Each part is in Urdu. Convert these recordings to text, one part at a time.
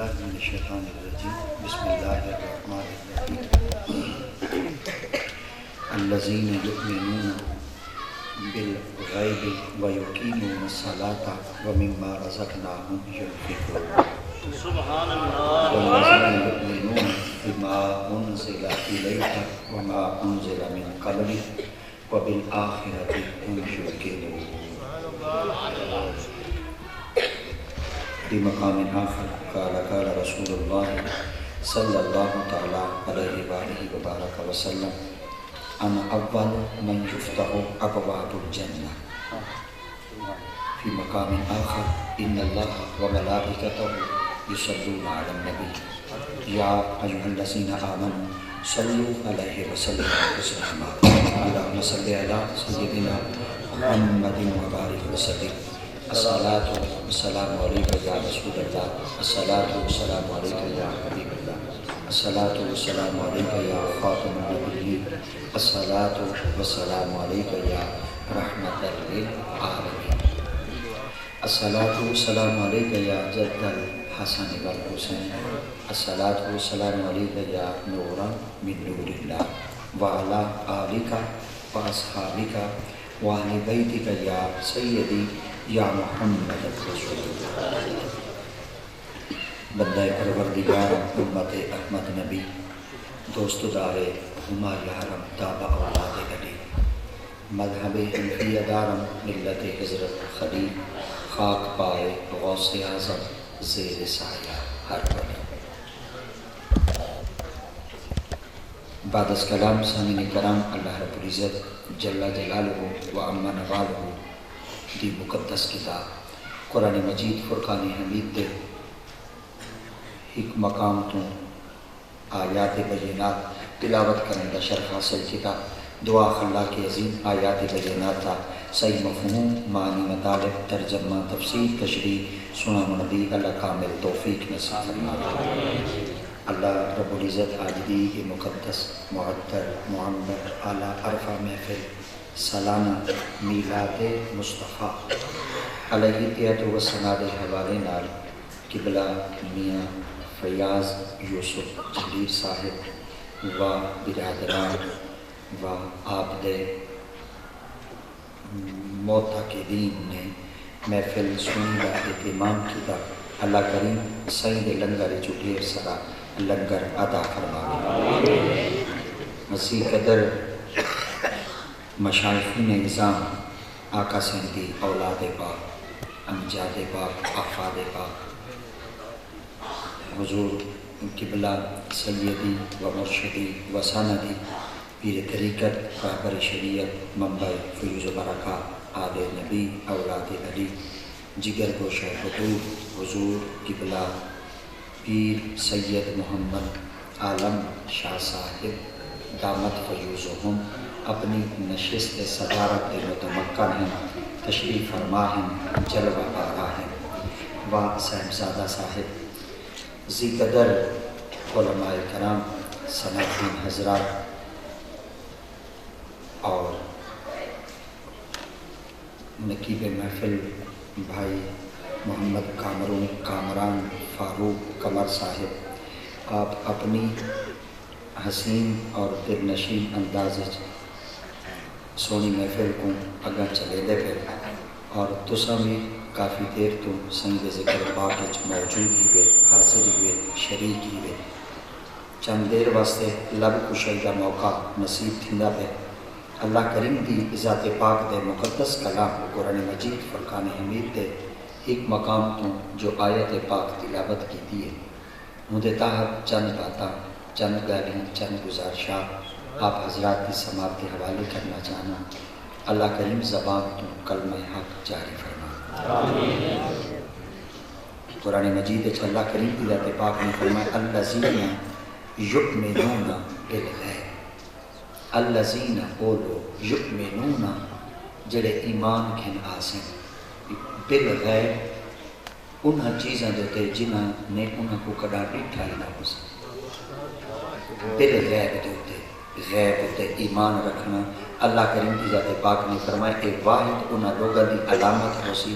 باللہ من الشیطان الرجیم بسم اللہ الرحمن الرحیم الذین یؤمنون بالغیب ویقیمون الصلاة ومما رزقناہم ینفقون سبحان اللہ والذین یؤمنون بما انزل الیک وما انزل من قبلک وبالآخرۃ هم یوقنون فی مقام آخر قال قال رسول اللہ صلی اللہ تعالی علیہ وآلہ وبارک وسلم انا اول من یفتح ابواب الجنہ فی مقام آخر ان اللہ وملائکتہ یصلون علی النبی یا ایھا الذین آمنوا صلوا علیہ وسلموا تسلیما اللہم صل علی سیدنا محمد وبارک وسلم الصلاة والسلام علیکہ یا رسول اللہ الصلاة والسلام علیکہ یا حبیب اللہ الصلاة والسلام علیکہ یا خاتم النبیین الصلاة والسلام علیکہ یا رحمت للعالمین الصلاة والسلام علیکہ یا جد الحسن والحسین الصلاة والسلام علیکہ یا نورا من نور اللہ وعلا آلکہ واصحابکہ وآل بیتکہ یا سیدی یا محمد رسول اللہ بندہ پروردگار امت احمد نبی دوست دار ہما یارم تابع اولاد علی مذہب حنفی دارم ملت حضرت خلیل خاک پائے غوث اعظم زیر سایہ ہر ولی بعد از کلام سامعین کرام اللہ رب العزت جل جلالہ و عم نوالہ دی مقدس کتاب قرآن مجید فرقان حمید دے ایک مقام تو آیات بینات تلاوت کرنے کا شرف حاصل کیا دعا خلا کے عظیم آیات بینات تھا صحیح مفہوم معنی مطالب ترجمہ تفسیر تشریح سنا مندی اللہ کامل توفیق نصیب فرمائے اللہ رب العزت آج دی یہ مقدس معطر معمر اعلیٰ عرفہ محفل سالانہ میلاد مصطفیٰ علیہ تیت و سنا دے حوالے نال قبلہ میاں فیاض یوسف جلیل صاحب و برادران و آپ دے معتقدین نے محفل سنی کا اہتمام کیا اللہ کریم سعید لنگر چٹیر سرا لنگر ادا فرمائے مسیح قدر مشائخین نظام آقا سندی اولاد پاک امجاد پاک آفاد پاک حضور قبلہ سیدی و مرشدی و سندی پیر طریقت رہبر شریعت منبع فیوز و برکات آل نبی اولاد علی جگر گوشہ حضور حضور قبلہ پیر سید محمد عالم شاہ صاحب دامت فیوزہم اپنی نشست صدارت متمکن ہیں تشریف فرما ہیں جلوہ آرا ہیں و صاحبزادہ صاحب ذی قدر علماء کرام سناتین حضرات اور نقیب محفل بھائی محمد کامران فاروق قمر صاحب آپ اپنی حسین اور دل نشین انداز سونی محفل کو اگاں چلے دے پھر اور تساں بھی کافی دیر تو سنگ ذکر پاک موجود ہی گئے حاضر ہی گئے شریک ہی گئے چند دیر واسطے لب کشائی کا موقع نصیب تھیندا پہ اللہ کریم دی ذات پاک دے مقدس کلام قرآن مجید فرقان حمید دے ایک مقام تو جو آیت پاک تلاوت کی دی ہے مجھے تاہت چند باتاں چند گالیاں چند گزارشات آپ حضرات کی سماعت کے حوالے کرنا چاہنا اللہ کریم زبان تو کلمہ حق جاری فرما قرآن مجید اللہ کریم کی ذات پاک نے فرمایا الذین یؤمنون بالغیب الذین بولو یؤمنون جڑے ایمان کھن آسن بالغیب انہاں چیزاں دوتے جنہاں نے انہاں کو کڑا ڈٹھا ہی نہ ہو سکتا بالغیب دوتے غیب تے ایمان رکھنا اللہ کریم کی ذات پاک نے فرمایا کہ واحد انہاں لوگاں دی علامت ہو سی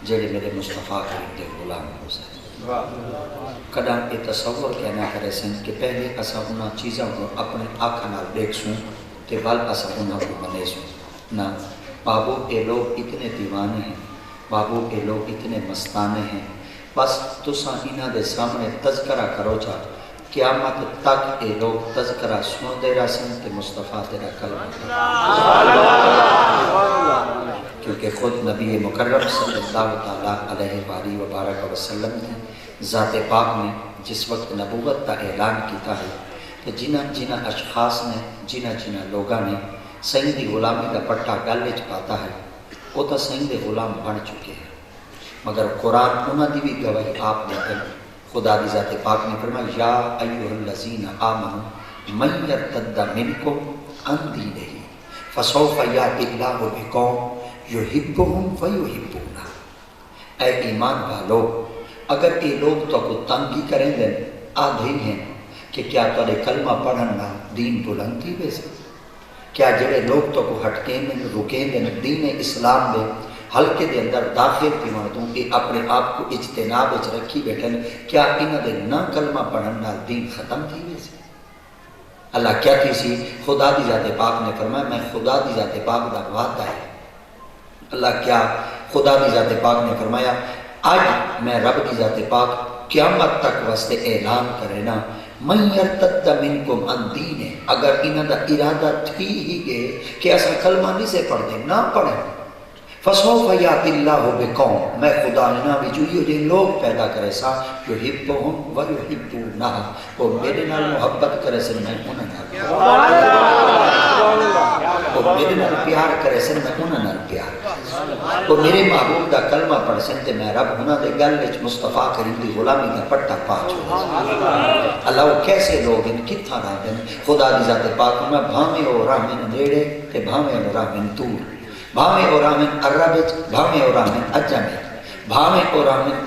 جڑے میرے مصطفیٰ کریم دے غلام ہو سکتے کدا یہ تصور کہنا کرے سن کہ پہلے اسا انہاں چیزاں کو اپنے آنکھاں نال دیکھ سوں تے ول اسا انہاں کو منے سوں نہ بابو اے لوگ اتنے دیوانے ہیں، بابو اے لوگ اتنے مستانے ہیں، بس تساں انہاں دے سامنے تذکرہ کرو جا قیامت تک اے لوگ تذکرہ سن دے رسن تے مصطفیٰ تیرا کلمہ کیونکہ خود نبی مکرم صلی اللہ تعالیٰ علیہ وآلہ وبارک وسلم نے ذات پاک نے جس وقت نبوت کا اعلان کیتا ہے کہ جنہ اشخاص نے جنہ لوگاں نے سید دی غلامی کا پٹا گل وچ پاتا ہے وہ تو سید دے غلام بن چکے ہیں، مگر قرآن انہاں دی بھی گواہی آپ نے دی۔ خدا دی ذات پاک نے فرمایا یا ایھا الذین آمنوا من یرتد منکم عن دینہ فسوف یأتی اللہ بقوم یحبہم ویحبونہ۔ اے ایمان والو، اگر یہ لوگ تو کو تنگی کریں گے آدھے ہیں کہ کیا تھوڑے کلمہ پڑھن نہ دین بلندی ویسے، کیا جڑے لوگ تو کو ہٹکیں گے رکیں گے دین اسلام دے حلقے دے اندر داخل تھی مردوں کہ اپنے آپ کو اجتناب اچ رکھی بیٹھن، کیا انہاں دے نہ کلمہ پڑھن نہ دین ختم تھی ویسے؟ اللہ کیا تھی سی؟ خدا دی ذات پاک نے فرمایا میں خدا دی ذات پاک دا وعدہ ہے۔ اللہ کیا خدا دی ذات پاک نے فرمایا آج میں رب کی ذات پاک قیامت تک واسطے اعلان کرے نا من یرتد منکم عن دینہ، اگر انہاں دا ارادہ تھی ہی گئے کہ ایسا کلمہ نہیں سے پڑھ دیں نہ پڑھیں، فسوف یأتی اللہ بقوم، میں خدا نے بھی جو یہ لوگ پیدا کرے سا یحبہم ویحبونہ، وہ میرے نال محبت کرے سن میں انہاں نال وہ میرے نال پیار کرے سن میں انہاں نال پیار، وہ میرے محبوب دا کلمہ پڑھ سن تے میں رب انہاں دے گل وچ مصطفیٰ کریم دی غلامی دا پٹا پا چھوڑا۔ اللہ وہ کیسے لوگ ان کتھاں رہتے ہیں؟ خدا دی ذات پاک میں بھاویں او راہمن نیڑے تے بھاویں او راہمن دور، بھاویں او راہمن عرب وچ بھاویں او راہمن عجم وچ، بھاویں او راہمن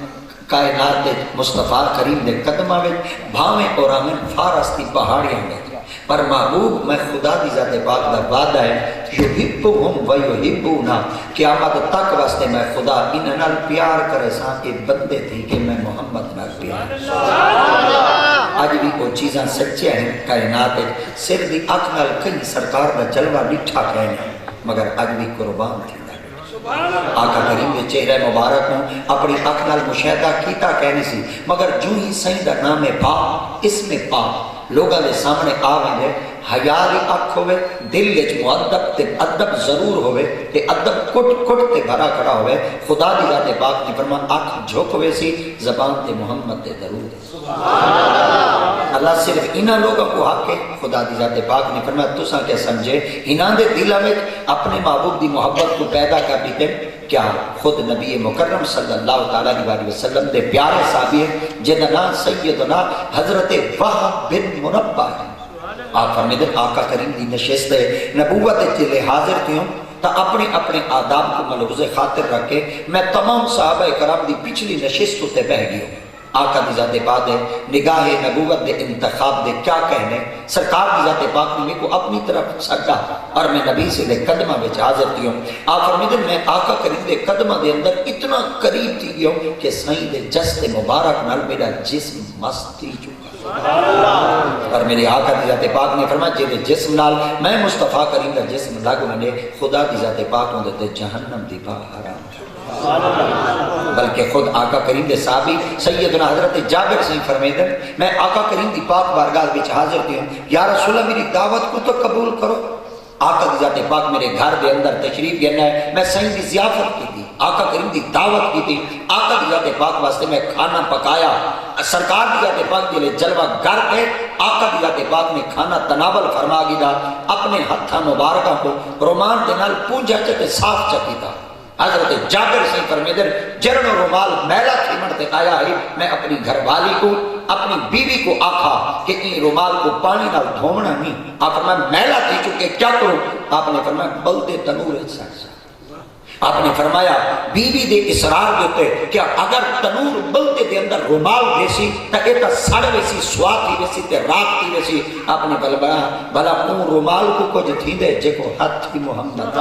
کائنات دے مصطفیٰ کریم دے قدمہ وچ، بھاویں او راہمن فارس دی پہاڑیاں وچ، پر محبوب میں خدا دی ذات پاک دا وعدہ ہے یحبہم ویحبونہ، قیامت تک واسطے میں خدا انہاں نال پیار کرے سا کہ بندے تھی کہ میں محمد نال پیار۔ آج بھی وہ چیزاں سچے ہیں کائنات سر دی اکھ نال کئی سرکار دا جلوہ نٹھا کہنے مگر اج بھی قربان تھی۔ آقا کریم دے چہرہ مبارک ہوں اپنی اکھ نال مشاہدہ کیتا کہنے سی، مگر جو ہی سائیں دا نام پاک اسم پاک لوگاں دے سامنے آویں دے حیاء دی اکھ ہوئے، دل وچ مؤدب تے ادب ضرور ہوئے تے ادب کٹ کٹ تے بھرا کھڑا ہوئے۔ خدا دی ذات پاک نے فرمایا اکھ جھک ہوئے سی، زبان تے محمد تے درود ہے۔ اللہ صرف انہاں لوگوں کو حق ہے۔ خدا دی ذات پاک نے فرمایا تساں کیا سمجھے انہاں دے دلاں وچ اپنے محبوب دی محبت کو پیدا کر دیتے، کیا خود نبی مکرم صلی اللہ تعالیٰ علیہ وسلم دے پیارے صحابی ہیں جنہاں نام سیدنا حضرت وہب بن منبہ ہے۔ آپ فرمیدے آقا کریم دی نشست نبوت چلے حاضر تھیوں تا اپنے اپنے آداب کو ملحوظ خاطر رکھے میں تمام صحابہ کرام دی پچھلی نشست تے بہ گئی ہوں۔ آقا دی ذات پاک دے نگاہ نبوت دے انتخاب دے کیا کہنے، سرکار دی ذات پاک نے میں کو اپنی طرف سکا اور میں نبی سے دے قدمہ میں حاضر تھی ہوں۔ آپ فرمیدے میں آقا کریم دے قدمہ دے اندر اتنا قریب تھی گیا ہوں کہ سائیں دے جست مبارک نال میرا جسم مست تھی چکا، اور میرے آقا دی ذات پاک نے فرمایا جے جسم نال میں مصطفیٰ کریم دا جسم لگ منے خدا دی ذات پاک ہوں دے جہنم دی پا حرام، بلکہ خود آقا کریم دے صحابی سیدنا حضرت جابر سے فرمیدن میں آقا کریم دی پاک بارگاہ وچ حاضر تھی ہوں، یا رسول اللہ میری دعوت کو تو قبول کرو۔ آقا دی ذات پاک میرے گھر دے اندر تشریف گرنا ہے، میں سائیں دی ضیافت کی تھی، آقا کریم دی دعوت کی تھی، آقا دی ذات پاک واسطے میں کھانا پکایا، سرکار دی ذات پاک دے جلوہ گر کے آقا دی ذات پاک نے کھانا تناول فرما گیا، اپنے ہتھاں مبارکہ کو رومان دے نال پونجا چتے صاف چکی تھا۔ حضرت جابر سے فرمیدن جرن و رومال میلا تھیمڑتے آیا ہے، میں اپنی گھر والی کو اپنی بیوی کو آکھا کہ این رومال کو پانی نال دھومنا نہیں، آپ فرمایا میلا تھی چکے کیا کروں؟ آپ نے فرمایا بلدے تنور سکسا، آپ نے فرمایا بیوی دے اصرار دیتے کیا اگر تنور بلدے دے اندر رومال دیسی تا ایتا سڑ ویسی سواد تھی ویسی تے رات تھی ویسی، آپ نے بلا اون رومال کو کچھ تھی دے جے کو ہاتھ تھی محمد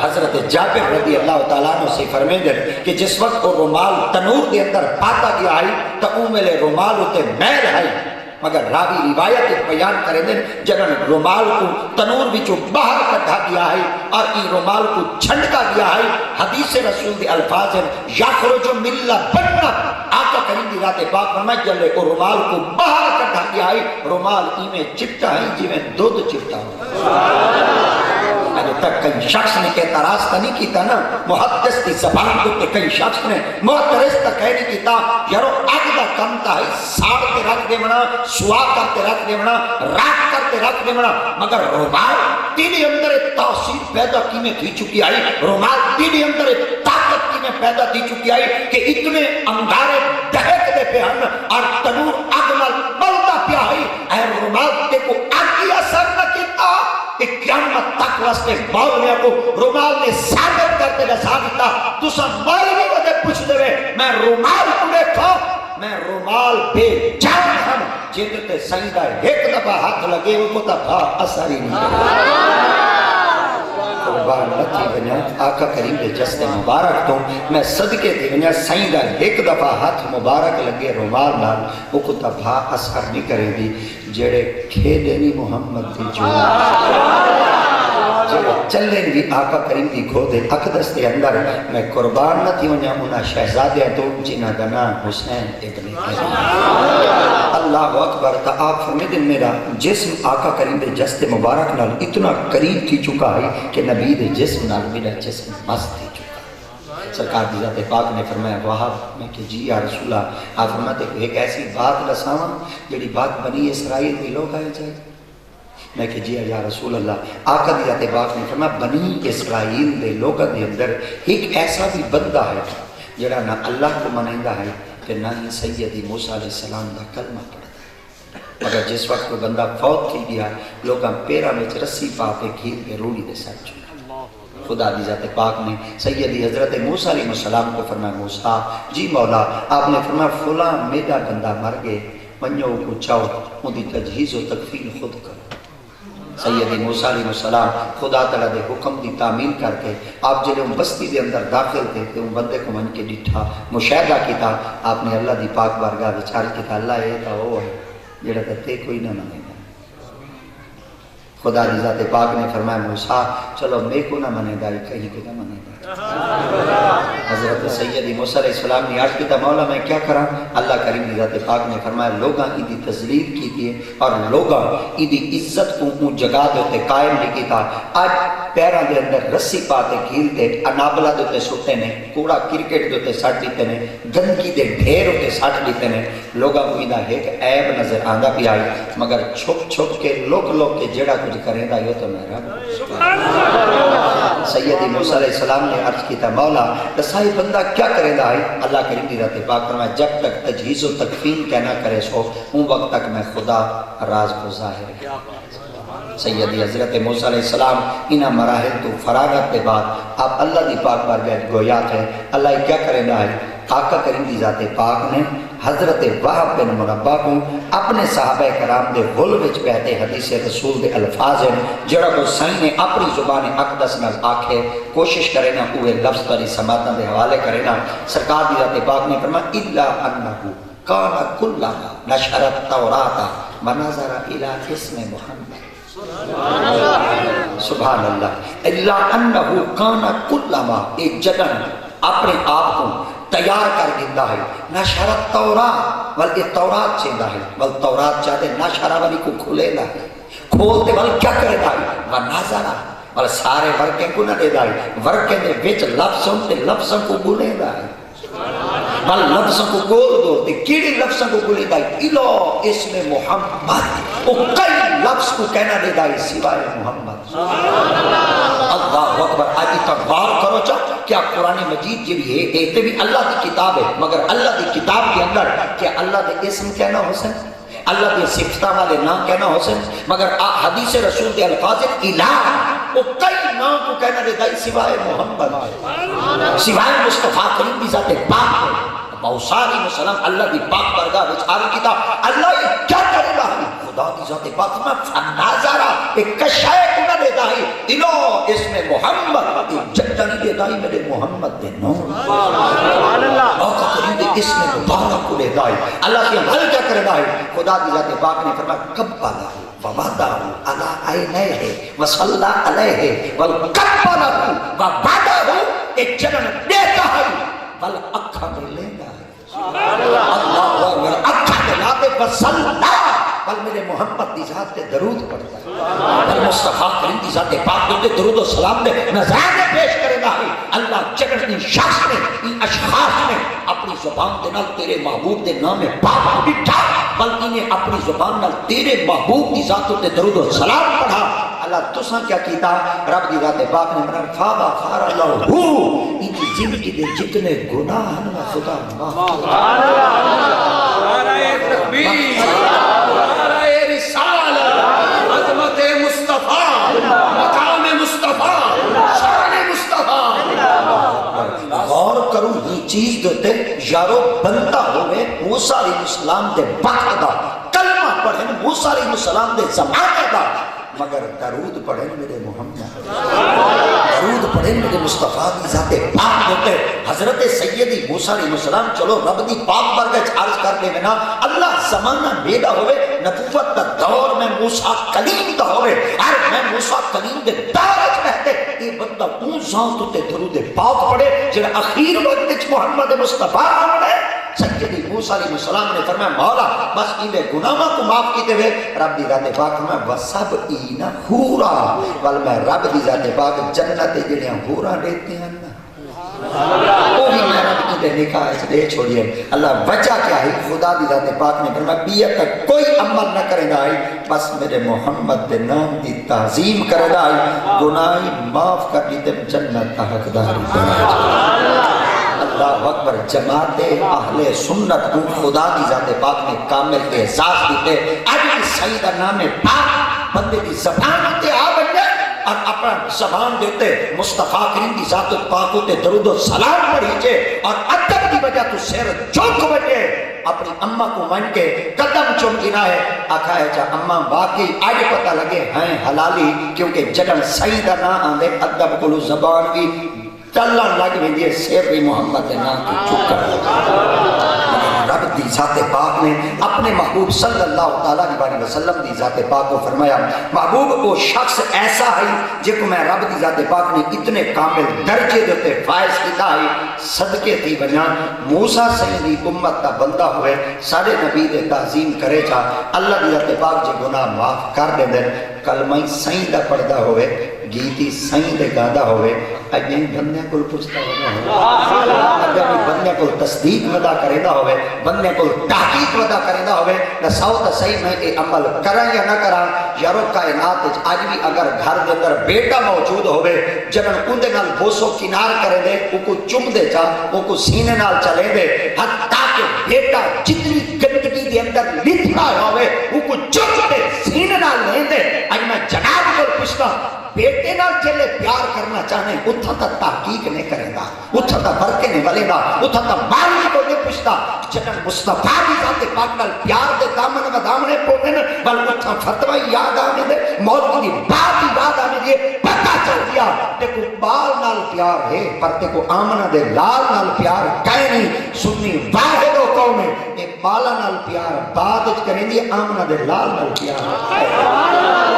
حضرت جابر رضی اللہ تعالیٰ عنہ سے فرمیندے کہ جس وقت وہ رومال تنور دے اندر پاتا گیا آئی تو اوملے رومال ہوتے میل آئی، مگر راوی روایت بیان کریں دیں جنہوں رومال کو تنور بچو باہر کٹھا گیا ہے اور ای رومال کو چھنڈکا گیا ہے، حدیث رسول دے الفاظ ہیں یخرج من لبنہ، آقا کریم دی ذات پاک فرمائے جلے کو رومال کو باہر کٹھا گیا ہے، رومال ای میں چپٹا ہے جی میں دودھ چپٹا ہوں۔ ابھی تک کئی شخص نے کہتا راستہ نہیں کیتا نا، محدث کی زبان کو کئی شخص نے محترس تک کہہ نہیں کیتا یارو اگدہ کمتا ہے ساڑ کے رکھ دے منا، سوا کرتے رکھ دے منا، راک کرتے رکھ دے منا، مگر رومال تیرے اندر تاثیر پیدا کی میں تھی چکی آئی، رومال تیرے اندر طاقت کی میں پیدا تھی چکی آئی کہ اتنے انگارے دہک دے پہ ہن اور تنور اگنال بلدہ پیا ہے، اے رومال تے کو آگی اثر نہ کیتا کہ قیامت تک واسطے مولویوں کو رومال نے ثابت کرتے گا ثابتا تسا مولوی وجہ پوچھ دے میں رومال کو دیکھا، میں رومال بے جان ہم جیتے سیدہ ایک دفعہ ہاتھ لگے وہ کو تھا اثر ہی نہیں۔ قربان لتی بنیا آقا کریم دے جسد مبارک تو میں صدقے دی بنیا سیدہ ایک دفعہ ہاتھ مبارک لگے رومال نال وہ کو تھا اثر نہیں کرے دی جڑے کھیدے نہیں محمد دی جو جڑے چلیں بھی آقا کریم دی گھودے اقدس دے اندر میں قربان نہ تھی ونیا انہا شہزادیاں تو جنہ دنا حسین ابن کریم اللہ اکبر تا آپ فرمیدن میرا جسم آقا کریم دے جسد مبارک نال اتنا قریب تھی چکا ہے کہ نبی دے جسم نال میرا جسم مست تھی چکا۔ سرکار دی ذات پاک نے فرمایا وہاب میں کہ جی یا رسول اللہ آپ فرماتے کہ ایک ایسی بات لساواں جڑی بات بنی اسرائیل دی لوگ آئے جائے، میں کہ جی یا رسول اللہ آقا دی ذات پاک نے فرمایا بنی اسرائیل دے لوگوں دے اندر ایک ایسا بھی بندہ ہے جڑا نہ اللہ کو منائندہ ہے کہ نہ ہی سیدی موسیٰ علیہ السلام دا کلمہ پڑھتا ہے، مگر جس وقت کوئی بندہ فوت تھی گیا لوگاں پیرا میں رسی پا کے گھیر کے روڑی دے ساتھ چھوڑا۔ خدا دی ذات پاک نے سیدی حضرت موسیٰ علیہ السلام کو فرمایا موسیٰ جی مولا آپ نے فرمایا فلاں میرا بندہ مر گئے منجو کو چاہو ان دی تجہیز و تکفین خود کرو۔ سیدی موسیٰ علیہ السلام خدا تعالیٰ دے حکم دی تعمیل کر کے آپ جلے ان بستی دے اندر داخل تھے کہ ان بندے کو من کے ڈٹھا مشاہدہ کیتا، آپ نے اللہ دی پاک بارگاہ وچار کیتا اللہ اے تا وہ ہے جڑا تے کوئی نہ منے گا۔ خدا دی ذات پاک نے فرمایا موسیٰ چلو میں کو نہ منے گا کہیں کو نہ منے گا۔ حضرت سیدی موسیٰ علیہ السلام نے عرض کیتا مولا میں کیا کرا؟ اللہ کریم دی ذات پاک نے فرمایا لوگاں ایدی تذلیل کی دیئے اور لوگاں ایدی عزت کو جگہ دیتے قائم نہیں کیتا، آج پیران دے اندر رسی پاتے کھیلتے انابلہ دیتے سٹے نے کوڑا کرکٹ دیتے سٹ دیتے نے گندگی دے ڈھیر ہوتے سٹ دیتے نے لوگاں کو ایدہ ایک عیب نظر آندہ بھی آئی مگر چھپ چھپ کے لوگ کے جڑا کچھ کریں دا یہ تو میرا سیدی موسیٰ علیہ السلام نے عرض کیتا مولا رسائی بندہ کیا کرے دا ہے؟ اللہ کریم دی ذات پاک فرمایا جب تک تجہیز و تکفین کہنا کرے سو ان وقت تک میں خدا راز کو ظاہر کیا۔ سیدی حضرت موسیٰ علیہ السلام انہا مراحل تو فراغت کے بعد آپ اللہ دی پاک بارگاہ گویات ہے اللہ کیا کرے دا ہے؟ آقا کریم دی ذات پاک نے حضرت وہب بن منبہ کو اپنے صحابہ کرام دے غلوچ پہتے حدیث رسول دے الفاظ ہیں جڑا کو سائیں نے اپنی زبان اقدس نہ آکھے کوشش کرے نا ہوئے لفظ پر سماعتاں دے حوالے کرے نا سرکار دی ذات پاک نے فرمایا الا انہو کان کلما نشر التوراۃ ونظر الی اسم محمد سبحان اللہ الا انہو کان کلما ایک جگہ اپنے آپ کو تیار کر دیندہ ہے نشرت تورات بلکہ تورات چیندہ ہے بل تورات چاہتے نشرہ والی کو کھلے دا ہے کھولتے بل کیا کرے دا ہے ونظرہ بل سارے ورکیں کو نہ دے دا ہے ورکیں دے وچ لفظوں تے لفظوں کو گلے دا ہے بل لفظوں کو گول گولتے کیڑی لفظوں کو گلے دا ہے الو اسم محمد وہ کئی لفظ کو کہنا دے دا ہے سوائے محمد اللہ اکبر آج تک بات کرو چاہ کیا قرآن مجید جو بھی ہے ایتے بھی اللہ کی کتاب ہے مگر اللہ کی کتاب کے اندر کیا اللہ دے اسم کہنا ہو سن اللہ دے صفتہ والے نام کہنا ہو سن مگر حدیث رسول دے الفاظ الہ وہ کئی نام کو کہنا دے دائی سوائے محمد سوائے مصطفیٰ کریم بھی ذات پاک ہے موسیٰ علیہ السلام اللہ دی پاک برگاہ وچ آگے کتاب اللہ یہ کیا کرے گا خدا کی ذات پاک میں فنازارہ ایک کشائے کنہ دے دائی انو اس میں محمد جدنی دے دائی میرے محمد دے نور آقا کریم دے اس میں مبارک دے دائی اللہ کی حل کیا کرے دائی خدا کی ذات پاک نے فرمایا کبالہ وَوَدَعُ عَلَىٰ عَيْنَيْهِ وَصَلَّى عَلَيْهِ وَالْقَبَّلَهُ وَبَدَهُ ایک جنن دیتا ہے وَالْأَقْحَ میں لینا ہے اللہ اکبر اکھا دلاتے وَصَلَّى بل میرے محمد دی ذات کے درود پڑھتا ہے بل مصطفیٰ کریم دی ذات پاک دے درود و سلام دے نظرانے پیش کرے گا ہی اللہ جگہ ان شخص نے ان اشخاص نے اپنی زبان دے نال تیرے محبوب دے نام پاک بٹھا بلکہ نے اپنی زبان نال تیرے محبوب دی ذات تے درود و سلام پڑھا اللہ تساں کیا کیتا رب دی ذات پاک نے مرا فاوا خار اللہ ان کی زندگی دے جتنے گناہ ہیں خدا معاف سبحان اللہ نعرہ تکبیر عظمت مصطفیٰ مقام مصطفیٰ شان مصطفیٰ غور کروں یہ چیز دیتے یارو بنتا ہوئے موسیٰ علیہ السلام دے وقت دا کلمہ پڑھیں موسیٰ علیہ السلام دے زمانے دا مگر درود پڑھیں میرے محمد درود پڑھیں میرے مصطفیٰ کی ذات پاک ہوتے حضرت سیدی موسیٰ علیہ السلام چلو رب دی پاک برگج عرض کرنے میں نا اللہ زمانہ میڈا ہوئے نبوت دا دور میں موسیٰ کلیم دا ہوئے اور میں موسیٰ کلیم دے دارج رہتے یہ بندہ اون ذات ہوتے درود پاک پڑھے جنہ اخیر وقت محمد مصطفیٰ آمنے سیدی موسیٰ علیہ السلام نے فرمایا مولا بس انہیں گناہوں کو معاف کیتے ہوئے رب دی ذات پاک میں وَسَبْ اینا حورا وال میں رب دی ذات پاک جنت جنہیں حورا دیتے ہیں وہ بھی میں رب کی دے نکاح اس لئے چھوڑیے اللہ وجہ کیا ہے خدا دی ذات پاک نے فرمایا بیعت تک کوئی عمل نہ کرے گا بس میرے محمد دے نام دی تعظیم کرے گا گناہی معاف کر دیتے جنت کا حقداری بنا اللہ اکبر جماعت اہل سنت کو خدا کی ذات پاک نے کامل احساس دیتے آج بھی سیدہ نام پاک بندے کی زبان ہوتے آ بندے اور اپنا زبان دیتے مصطفیٰ کریم کی ذات پاک ہوتے درود و سلام پڑھیجے اور ادب کی وجہ تو سیر چوک بجے اپنی اممہ کو من کے قدم چمکنا ہے آکھا ہے جا اممہ باقی آج پتہ لگے ہیں حلالی کیونکہ جگن سیدہ نہ آندے ادب کو زبان بھی چلن لگ میں دیئے سیر بھی محمد نام کی چکر رب دی ذات پاک نے اپنے محبوب صلی اللہ علیہ وسلم دی ذات پاک کو فرمایا محبوب وہ شخص ایسا ہے جن کو میں رب دی ذات پاک نے اتنے کامل درجے دیتے فائز کیتا ہے صدقے تھی بنا موسیٰ سیدی امت کا بندہ ہوئے سارے نبی دے تعظیم کرے جا اللہ دی ذات پاک جے گناہ معاف کر دے دے کلمہ سائیں دا پڑھدا ہوئے گیتی سائیں دے گادا ہوئے اجیں بندے کو پوچھتا ہوئے اگر بندے کو تصدیق ودا کرے دا ہوئے بندے کو تحقیق ودا کرے دا ہوئے نساو تا صحیح میں اے عمل کریں یا نہ کریں یارو کائنات آج بھی اگر گھر دے اندر بیٹا موجود ہوئے جنن اندے نال بوسو کنار کرے دے وہ کو چم دے جا وہ کو سینے نال چلے دے حتیٰ کہ بیٹا جتنی گندگی دے اندر لتھا ہوئے وہ کو چم دے سینے نال لیں دے آج میں جناب کو پوچھتا بیٹے نال جلے پیار کرنا چاہنے اتھا تا تحقیق نہیں کرے گا اتھا تا برکے نہیں بلے گا اتھا تا مالی کو نہیں پوچھتا جنن مصطفیٰ کی ذات پاک نال پیار دے دامن و دامنے پونے بل اتھا فتوہ یاد آنے دے موت کی بات یاد آنے دے پتہ چل گیا دیکھو بال نال پیار ہے پر دیکھو آمنہ دے لال نال پیار کہے نہیں سنی واحد و قوم ہے اے بالا نال پیار بادج کریں دی آمنہ دے لال نال پیار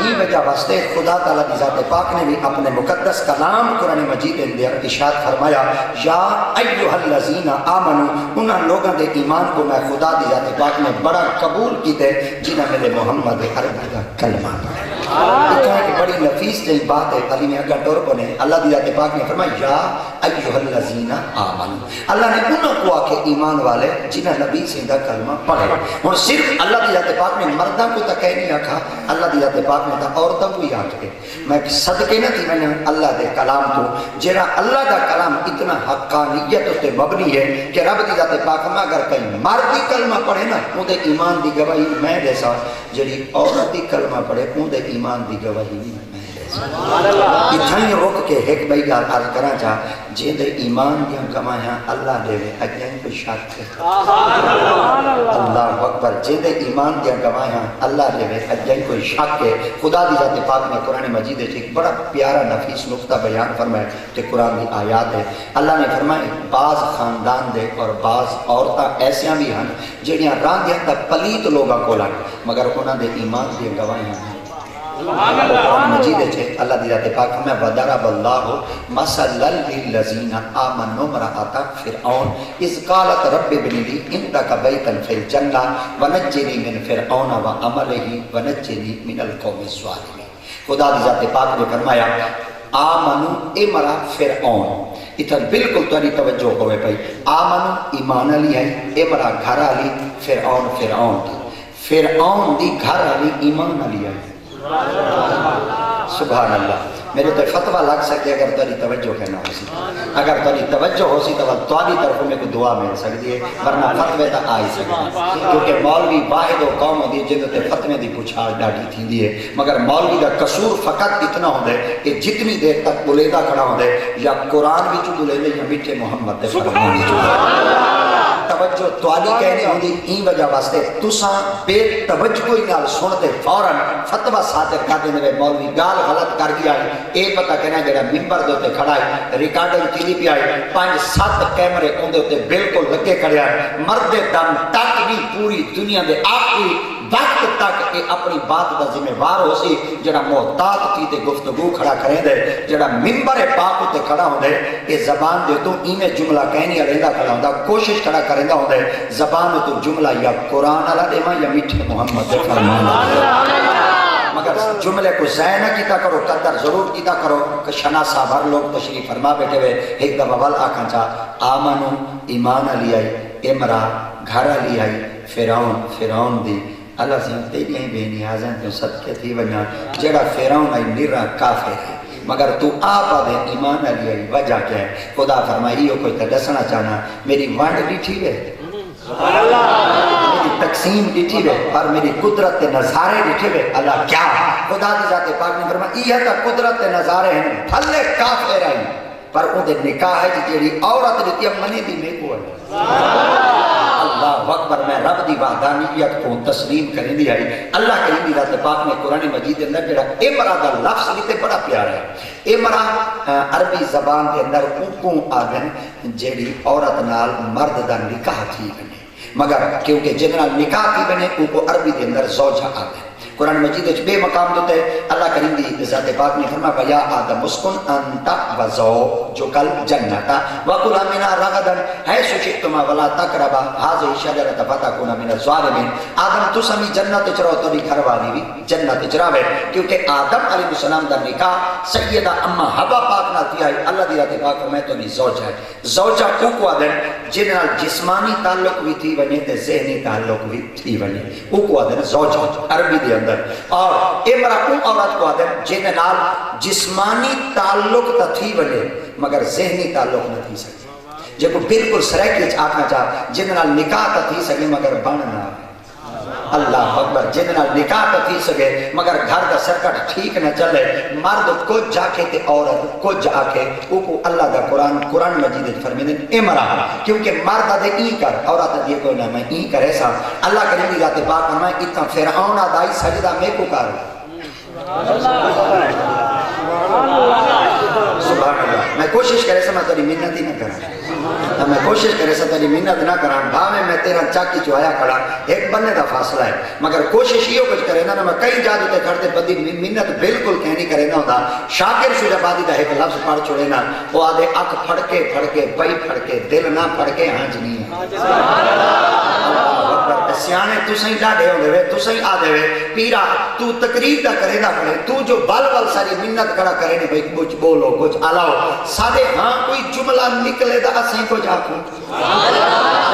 یہ وجہ واسطے خدا تعالیٰ کی ذات پاک نے بھی اپنے مقدس کلام قرآن مجید اندر ارشاد فرمایا یا ایوہ الذین آمنوا انہاں لوگوں دے ایمان کو میں خدا دی ذات پاک نے بڑا قبول کیتے جنہاں میرے محمد عربی کا کلمہ پڑھے ایک بڑی نفیس جی بات ہے تعلیم اگر طور کو نے اللہ دی ذات پاک نے فرمایا یا ایوہ الذین آمنوا اللہ نے انہوں کو آکے ایمان والے جنہاں نبی سیدھا کلمہ پڑھے اور صرف اللہ دی ذات پاک نے مردہ کو تک نہیں آکھا اللہ دی ذات پاک نے تا عورتوں کو یاد کے میں صدقے نہ تھی میں نے اللہ دے کلام کو جرا اللہ دا کلام اتنا حقانیت تے مبنی ہے کہ رب دی ذات پاک میں اگر کہیں مردی کلمہ پڑھے نا وہ دے ایمان دی گواہی میں جیسا جڑی عورت دی کلمہ پڑھے وہ دے ایمان دی گواہی میں اتھائی رک کے ایک بھائی گال عرض کرا چاہ جن دے ایمان دیاں کمائیاں اللہ دے وے اجائیں کوئی شک ہے اللہ اکبر جن دے ایمان دیاں کمائیاں اللہ دے وے اجائیں کوئی شک ہے خدا دی ذات پاک نے قرآن مجید ایک بڑا پیارا نفیس نقطہ بیان فرمائے کہ قرآن کی آیات ہے اللہ نے فرمائے بعض خاندان دے اور بعض عورتاں ایسیاں بھی ہیں جڑیاں ران دیاں تا پلیت لوگاں کو لگ مگر انہاں دے ایمان دیاں گواہیاں ہیں مجید ہے اللہ دی ذات پاک میں وَضَرَبَ اللَّهُ مَثَلًا لِلَّذِينَ آمَنُوا امْرَأَتَ فِرْعَوْنَ إِذْ قَالَتْ رَبِّ ابْنِ لِي عِندَكَ بَيْتًا فِي الْجَنَّةِ وَنَجِّنِي مِنْ فِرْعَوْنَ وَعَمَلِهِ وَنَجِّنِي مِنَ الْقَوْمِ الظَّالِمِينَ خدا دی ذات پاک نے فرمایا آمنو امرا فرعون اتھا بالکل تاری توجہ ہوئے پئی آمنو ایمان علی ہے امرا گھر علی فرعون فرعون دی فرعون دی گھر علی ایمان علی ہے سبحان اللہ میرے تو فتوہ لگ سکتے اگر تاری توجہ کہنا ہو سی اگر تاری توجہ ہو سی تو تاری طرف میں کوئی دعا مل سکتی ہے ورنہ فتوے تا آئی سکتی ہے کیونکہ مولوی واحد و قوم دی جن تے فتوے دی پچھاڑ ڈاٹی تھی دی ہے مگر مولوی دا قصور فقط اتنا ہو دے کہ جتنی دیر تک بلیدہ کھڑا ہو دے یا قرآن بھی چو بلے یا میٹھے محمد دے فرمان بھی چو توجہ تواری کہنے ہوں دی این وجہ واسطے تساں بے توجہ کوئی نال سنتے فوراً فتوہ صادر کر دینے وے مولوی گال غلط کر گیا ہے اے پتہ کہنا جڑا ممبر دوتے کھڑا ہے ریکارڈر چیلی پی آئی 5-7 کیمرے ان دوتے بالکل لگے کھڑے ہیں مرد دم تک بھی پوری دنیا دے آخری وقت تک اے اپنی بات دا ذمہ وار ہو سی جڑا محتاط تھی تے گفتگو کھڑا کریں دے جڑا ممبر پاک تے کھڑا ہوں دے اے زبان دے تو ایمیں جملہ کہنی علیندہ کھڑا ہوں دا کوشش کھڑا کریں دا ہوں دے زبان تو جملہ یا قرآن علیہ دیما یا میٹھے محمد دے فرمان مگر جملے کو زینہ کیتا کرو قدر ضرور کیتا کرو کہ شنا صاحب ہر لوگ تشریف فرما بیٹھے ہوئے ایک دفعہ وال آکھاں چاہ آمنو ایمان علی آئی امرا گھر علی آئی فرعون دی اللہ سے تیری ہیں بے نیازیں تو صدقے تھی ونیا جڑا فرعون آئی نرہ کافر ہے مگر تو آپ آدھے ایمان علی آئی وجہ کیا ہے خدا فرمائی ہو کوئی تدسنا چاہنا میری وانڈ ڈیٹھی ہے میری تقسیم ڈیٹھی ہے اور میری قدرت نظارے ڈیٹھی ہے اللہ کیا خدا دی ذات پاک نے فرمائی یہ تا قدرت نظارے ہیں بھلے کافر آئی پر ان دے نکاح ہے جیڑی عورت دیتی ہے منی دی میں کو ہے اللہ اکبر میں رب دی وحدانیت کو تسلیم کریں دی آئی اللہ کریم دی ذات پاک نے قرآن مجید کے اندر جڑا امرا دا لفظ لیتے بڑا پیارا ہے امرا عربی زبان کے اندر اوکوں آگن جیڑی عورت نال مرد دا نکاح تھی بنے مگر کیونکہ جنرال نکاح تھی بنے اوکو عربی کے اندر زوجہ آگن قرآن مجید بے مقام دوتے اللہ کریم دی ذات پاک نے فرما یا آدم اسکن انتا وزوجک الجنتا وَقُلَا مِنَا رَغَدًا حَيْثُ شِئْتُمَا وَلَا تَقْرَبَا هَذِهِ الشَّجَرَةَ فَتَكُونَ مِنَ الظَّالِمِينَ آدم تو سمی جنت چراو تو گھر والی بھی جنت چراوے کیونکہ آدم علیہ السلام دا نکاح سیدہ اما حوا پاک نہ تھی آئی اللہ دی ذات پاک فرمائے تو نہیں زوجہ ہے زوجہ کو آدم جنرال جسمانی تعلق بھی تھی بنے تے ذہنی تعلق بھی تھی بنے کو آدم زوجہ عربی دے اندر اور امرا عورت کو آدم جن نال جسمانی تعلق تا تھی بنے مگر ذہنی تعلق نہ تھی سکے جب بالکل سریکی آکھنا چاہ جن نال نکاح تا تھی سکے مگر بن نہ اللہ اکبر جن نال نکاح تا تھی سکے مگر گھر دا سرکٹ ٹھیک نہ چلے مرد کچھ جاکے تے عورت کچھ جاکے اوکو اللہ دا قرآن مجید فرمیدن امرا کیونکہ مرد دے ای کر عورت دے کوئی نہ میں ای کر ایسا اللہ کریم دی ذات پاک فرمائے اتنا فرعون آدائی سجدہ میں کو کر سبحان اللہ میں کوشش کرے سا میں تیری منت ہی نہ کرا میں کوشش کرے سا تیری منت نہ کرا بھاوے میں تیرا چاکی چوایا کھڑا ایک بننے دا فاصلہ ہے مگر کوشش یہ کچھ کرے نا میں کئی جادو تے کھڑتے بدی منت بالکل کہنی کرے نا ہوتا شاکر شجا بادی دا ایک لفظ پڑھ چھوڑے نا وہ آدھے اک پھڑکے بئی پھڑکے دل نہ پھڑکے ہانج نہیں ہے سیانے تو سہیں ڈاڑے ہوں دے تو سہیں آ دے پیرا تو تقریر دا کرے دا کرے تو جو بل ساری منت کڑا کرے نہیں بھئی کچھ بولو کچھ علاو سادے ہاں کوئی جملہ نکلے دا اسیں کو جاکوں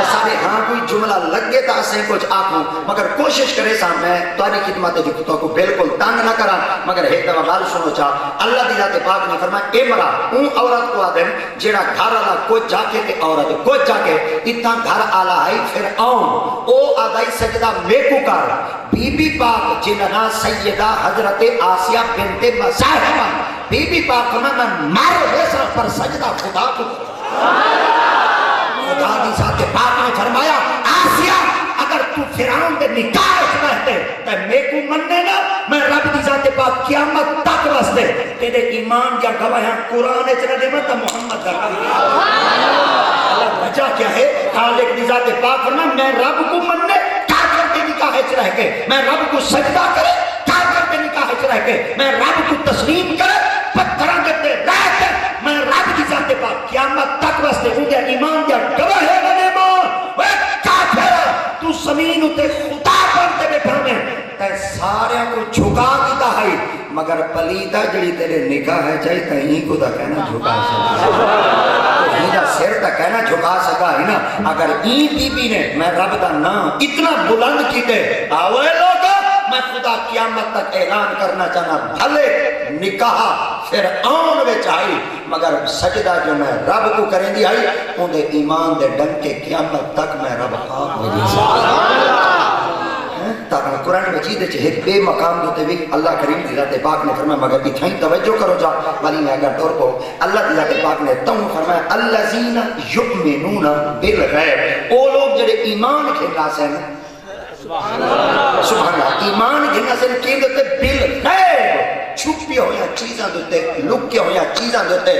سارے ہاں کوئی جملہ لگے تا اسیں کچھ آکھوں مگر کوشش کرے سا میں تاری خدمت جو تو کو بالکل تنگ نہ کرا مگر ایک دفعہ گل سنو چاہ اللہ دی ذات پاک نے فرمایا امرا اون عورت کو آدم جیڑا گھر والا کچھ جا کے تے عورت کچھ جا کے اتنا گھر آلا ہے فرعون او آدائی سجدہ میکو کر بی بی پاک جنہا سیدہ حضرت آسیہ بنت مزاحمہ بی بی پاک فرمایا میں مر ویسا پر سجدہ خدا کو خدا دی ذات پاک نے فرمایا آسیہ اگر تو فرعون دے نکاح رہتے تو میں کو مننے نا میں رب دی ذات پاک قیامت تک واسطے تیرے ایمان یا گواہاں قرآن چلا دے مت محمد کا اللہ وجہ کیا ہے خالق دی ذات پاک فرمایا میں رب کو مننے کافر کے نکاح وچ رہ کے میں رب کو سجدہ کرے کافر کے نکاح وچ رہ کے میں رب کو تسلیم کرے پتھراں دے رہ کے میں رب دی ذات پاک قیامت تک واسطے ہوں گے ایمان یا گواہ ہے بنے ماں اے کافر تو زمین اتے خدا بنتے بیٹھا میں تے سارے کو جھکا دیتا ہے مگر پلیدہ جڑی تیرے نکاح ہے چاہی تا ہی کو دا کہنا جھکا سکا تو ہی دا سر تا کہنا جھکا سکا ہے نا اگر این بی بی نے میں رب دا نام اتنا بلند کی دے آوے لوگا میں خدا قیامت تک اعلان کرنا چاہنا بھلے نکاح فرعون وچ آئی مگر سجدہ جو میں رب کو کریں دی آئی ان دے ایمان دے ڈنگ کے قیامت تک میں رب آپ مجھے سکتا تاکہ قرآن مجید چھے بے مقام دوتے بھی اللہ کریم دی ذات پاک نے فرمایا مگر اتھائیں توجہ کرو جا والی میں اگر طور کو اللہ دی ذات پاک نے تم فرمایا الذین یؤمنون بالغیب او لوگ جڑے ایمان کھیلا سے سبحان اللہ ایمان جنہ سے کہندے بالغیب چھپی ہویا چیزاں دوتے لکے ہویا چیزاں دوتے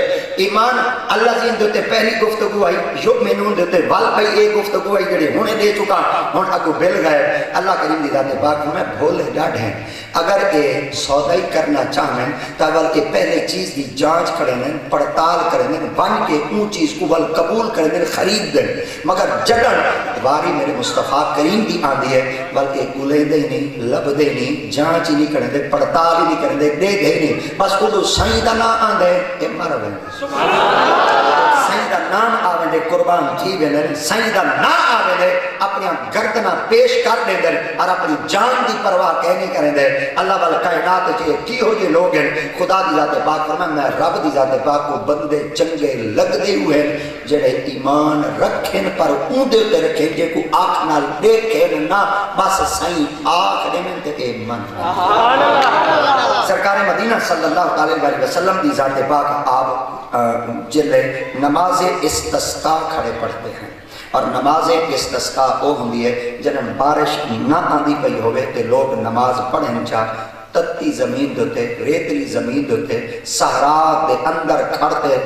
ایمان اللہ زین دوتے پہلی گفتگو آئی یؤمنون دوتے وال بھائی ایک گفتگو آئی جڑے ہونے دے چکا ہون اگو بل گئے اللہ کریم دی ذات پاک میں بھولے ڈاڑھ ہیں اگر یہ سودائی کرنا چاہیں تو اول کے پہلے چیز دی جانچ کریں پڑتال کریں بن کے اون چیز کو ول قبول کریں خرید دیں مگر جڑن واری میرے مصطفیٰ کریم دی آندی ہے بلکہ گلے دے نہیں لب دے نہیں جانچ ہی نہیں کریں دے پڑتال ہی نہیں کریں دے دے نہیں بس اُدو سائیدہ نہ آندے یہ مر بندے سائیدہ نام آویں دے قربان تھی بندے سائیدہ نہ آویں دے اپنی گردنہ پیش کر دے دے اور اپنی جان دی پرواہ کہنے کریں دے اللہ والا کائنات چاہے کی ہو یہ لوگ ہیں خدا دی ذات پاک فرمائے میں رب دی ذات پاک کو بندے چنگے لگ دے ہوئے جڑے ایمان رکھیں پر اون دے تے رکھیں جے کو آنکھ نال دیکھیں نہ بس سائیں آنکھ دے میں تے ایمان سرکار مدینہ صلی اللہ علیہ وسلم دی ذات پاک آپ جلے نماز استسقاء کھڑے پڑھتے ہیں اور نماز استسقاء او ہوندی ہے جنہاں بارش نہ آندی پئی ہوئے تے لوگ نماز پڑھیں چاہ تتی زمین دوتے ریتلی زمین دوتے صحرا دے اندر کھڑتے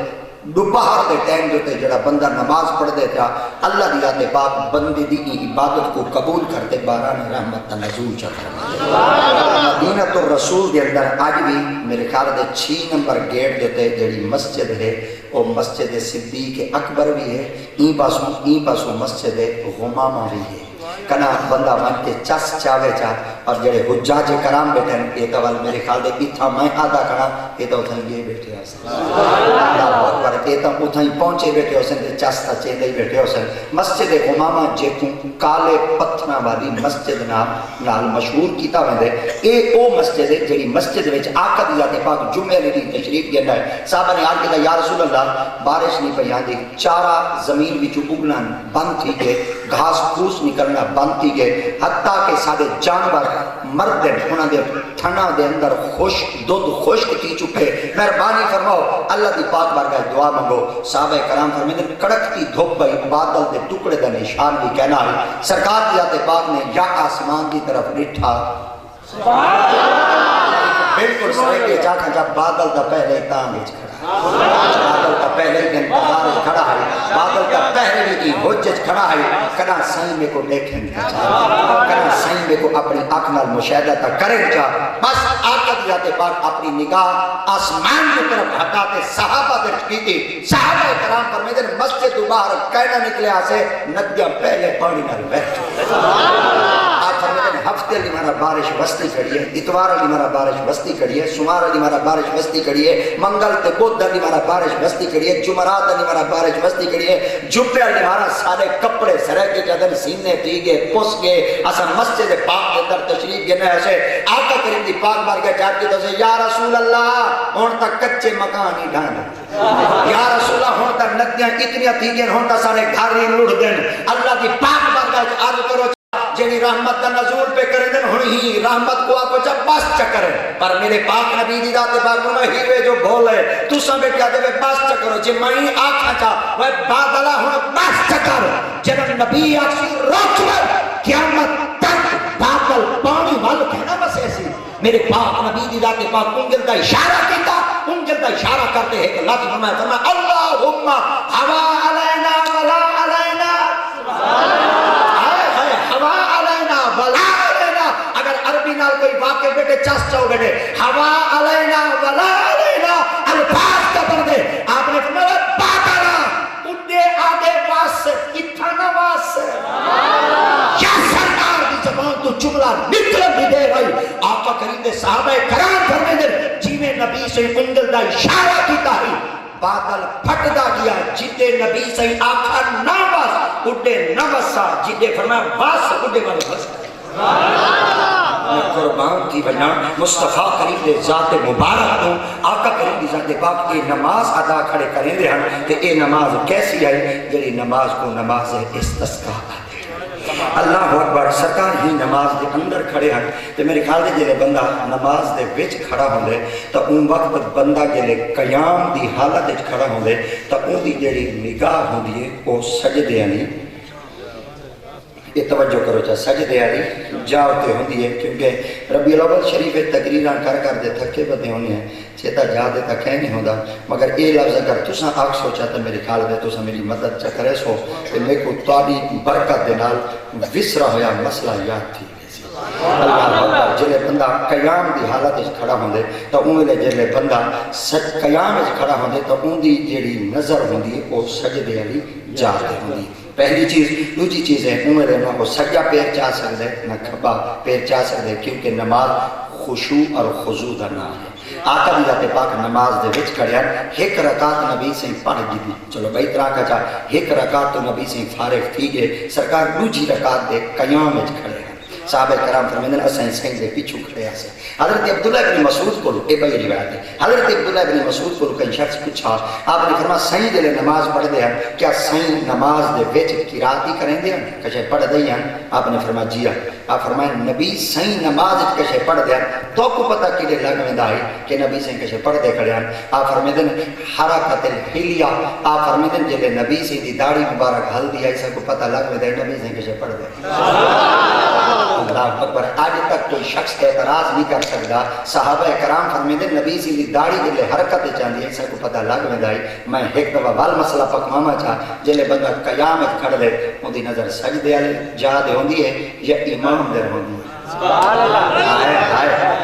دوپہر دے ٹائم دوتے جڑا بندہ نماز پڑھ دیتا اللہ دی ذات پاک بندے دی عبادت کو قبول کرتے باران رحمت نزول چاہتا مدینہ الرسول دے اندر آج بھی میرے خیال دے 6 نمبر گیٹ دیتے جڑی مسجد ہے وہ مسجد صدیق اکبر بھی ہے این پاسوں مسجد غمامہ بھی ہے کنا بندہ من کے چس چاوے چاہ اور جڑے حجاج کرام بیٹھے ہیں یہ توال میرے خیال دے اتھا میں آدھا کنا یہ تو اتھا یہ بیٹھے ہیں اللہ اکبر یہ تو اتھا ہی پہنچے بیٹھے ہو سن تے چس تا چیندے ہی بیٹھے ہو سن مسجد غمامہ جیتوں کالے پتھنا والی مسجد نال مشہور کیتا ہوئے اے او مسجد ہے جڑی مسجد وچ آقا دی ذات پاک جمعہ دی تشریف دینا ہے صحابہ نے آج کہا یا رسول اللہ بارش نہیں پہ یہاں دی چارہ زمین وچ اگنا بند تھی گئے گھاس پھوس نکلنا بند تھی گئے حتیٰ کہ سارے جانور مرد انہاں دے تھنا دے اندر خشک تھی چکے مہربانی فرماؤ اللہ دی پاک بارگاہ دعا منگو صحابہ کرام فرمائے کڑکتی دھوپ بھئی بادل دے ٹکڑے دا نشان بھی کہنا ہے سرکار دی ذات پاک نے یا آسمان دی طرف ڈٹھا بالکل سرے کے جا جب بادل دا پہلے تاں وچ بادل کا پہلے انتظار کھڑا ہے بادل کا پہلے کی حجت کھڑا ہے کنا سائیں میں کو دیکھیں کنا سائیں میں کو اپنی آنکھ نال مشاہدہ تا کریں جا بس آقا دی ذات پاک اپنی نگاہ آسمان کی طرف ہٹاتے صحابہ درج کی تھی صحابہ کرام فرمائے دن مسجد باہر کہنا نکلے آسے ندیاں پہلے پانی نال بیٹھ آپ فرمائے دن ہفتے علی مارا بارش وستی کھڑی ہے، اتوار علی مارا بارش وستی کھڑی ہے، سمار علی مارا بارش وستی کھڑی ہے، منگل تے بدھ علی مارا بارش وستی کھڑی ہے، جمعرات علی مارا بارش وستی کھڑی ہے، جمعے علی مارا سارے کپڑے سرے کے جدن سینے پیگے پس گے اسا مسجد پاک کے در تشریف گنے ایسے آقا کریم دی پاک بار کے چاہتی تو سے یا رسول اللہ ہون تک کچے مکان ہی ڈھانا، یا رسول اللہ ہون تک ندیاں اتنی تھیگیں ہون تک سارے گھر ہی لڑ دیں، اللہ دی پاک بار کے عرض کرو جنہی رحمت دا نزول پہ کریں دن ہنی رحمت کو آپ کو جب بس چکریں، پر میرے پاک نبی دی ذات پاک میں ہیوے جو بھولے تو سمجھے کیا دے بس چکرو جی مائیں آنکھا چاہ وہ بادلہ ہونا بس چکر جنہوں نبی آکسی روچور قیامت تک بادل پانی والو کہنا بس ایسی میرے پاک نبی دی ذات پاک انگل دا اشارہ کیتا انگل دا اشارہ کرتے ہیں کہ لفظ فرمائے اللہم ہوا علینا ولا علینا ولا علینا، اگر عربی نال کوئی واقع بیٹے چس چاہو بیٹے ہوا علینا ولا علینا الفاظ کا پڑھ دے آپ نے فرمایا بادلہ اڈے آگے واس سے اتھانا واس سے یا سرکار دی زبان تو جملہ نکل بھی دے رہی آقا کریم دے صحابہ کرام فرمے دے جی میں نبی سے انگل دا اشارہ کیتا ہی بادل پھٹ دا گیا جتے نبی سے آقا نواز اڈے نوسا جتے فرمایا واس اڈے والے بس قربان کی بنا مصطفیٰ کریم دے ذات مبارک دوں آقا کریم دی ذات پاک اے نماز ادا کھڑے کریں دے ہم کہ اے نماز کیسی ہے جلی نماز کو نماز استسقاء اللہ اکبر سرکار ہی نماز دے اندر کھڑے ہیں تو میرے خیال دے جلے بندہ نماز دے وچ کھڑا ہوندے تو ان وقت بندہ جلے قیام دی حالت وچ کھڑا ہوندے تو ان دی جڑی نگاہ ہوندی ہے وہ سجدے یعنی یہ توجہ کرو چاہ سجدے آلی جاؤتے ہوندی ہے کیونکہ ربیع الاول شریف تقریران کر دے تھکے بدے ہونی ہیں چیتا جا دے تک ہے نہیں ہوندہ مگر اے لفظ اگر تساں آگ سوچا تو میرے خیال دے تساں میری مدد چا کرے سو کہ میں کو تاری برکت دے نال وسرا ہویا مسئلہ یاد تھی اللہ اکبر جلے بندہ قیام دی حالت اس کھڑا ہوندے تو انہوں جلے بندہ قیام اس کھڑا ہوندے تو ان دی جیڑی نظر ہوندی ہے وہ سجدے علی جاتے ہوندی پہلی چیز دوسری چیز ہے عمر نہ وہ سجا پیر چاہ سکتے نہ کھبا پیر چاہ سکتے کیونکہ نماز خشوع اور خضوع دا نام ہے آقا دی ذات پاک نماز دے وچ کھڑیا ایک رکعت نبی سے پڑھ دی چلو بھائی طرح کا چاہ ایک رکعت تو نبی سے فارغ تھی گئے سرکار دوسری رکعت دے قیام وچ کھڑے صحابہ کرام فرمیدن اسائیں سائیں دے پیچھو کھڑے آسے حضرت عبداللہ ابن مسعود کو اے بھائی روایت ہے حضرت عبداللہ ابن مسعود کو کئی شخص پوچھا آپ نے فرمایا سائیں دے نماز پڑھ دے ہیں کیا سائیں نماز دے وچ قرات کریں دے ہیں کشے پڑھ دے ہیں آپ نے فرمایا جی آپ فرمائیں نبی سائیں نماز کشے پڑھ دے ہیں تو کو پتہ کیلے لگ میں دائی کہ نبی سائیں کشے پڑھ دے کھڑے ہیں آپ فرمیدن حرکت الحلیہ آپ فرمیدن جلے نبی سے دی داڑھی مبارک ہل دیا اسے کو پتہ لگ میں دے نبی سائیں کشے پڑھ دے اللہ اکبر آج تک کوئی شخص اعتراض نہیں کر سکتا صحابہ کرام فرمیدے نبی سی دی داڑھی جلے حرکت چاندی ہے اسے کو پتہ لگ میں دائی میں ایک دفعہ وال مسئلہ پکماما چاہ جلے بندہ قیامت کھڑ دے ان دی نظر سجدے آلے جا دے ہوندی ہے یا امام دے ہوندی ہے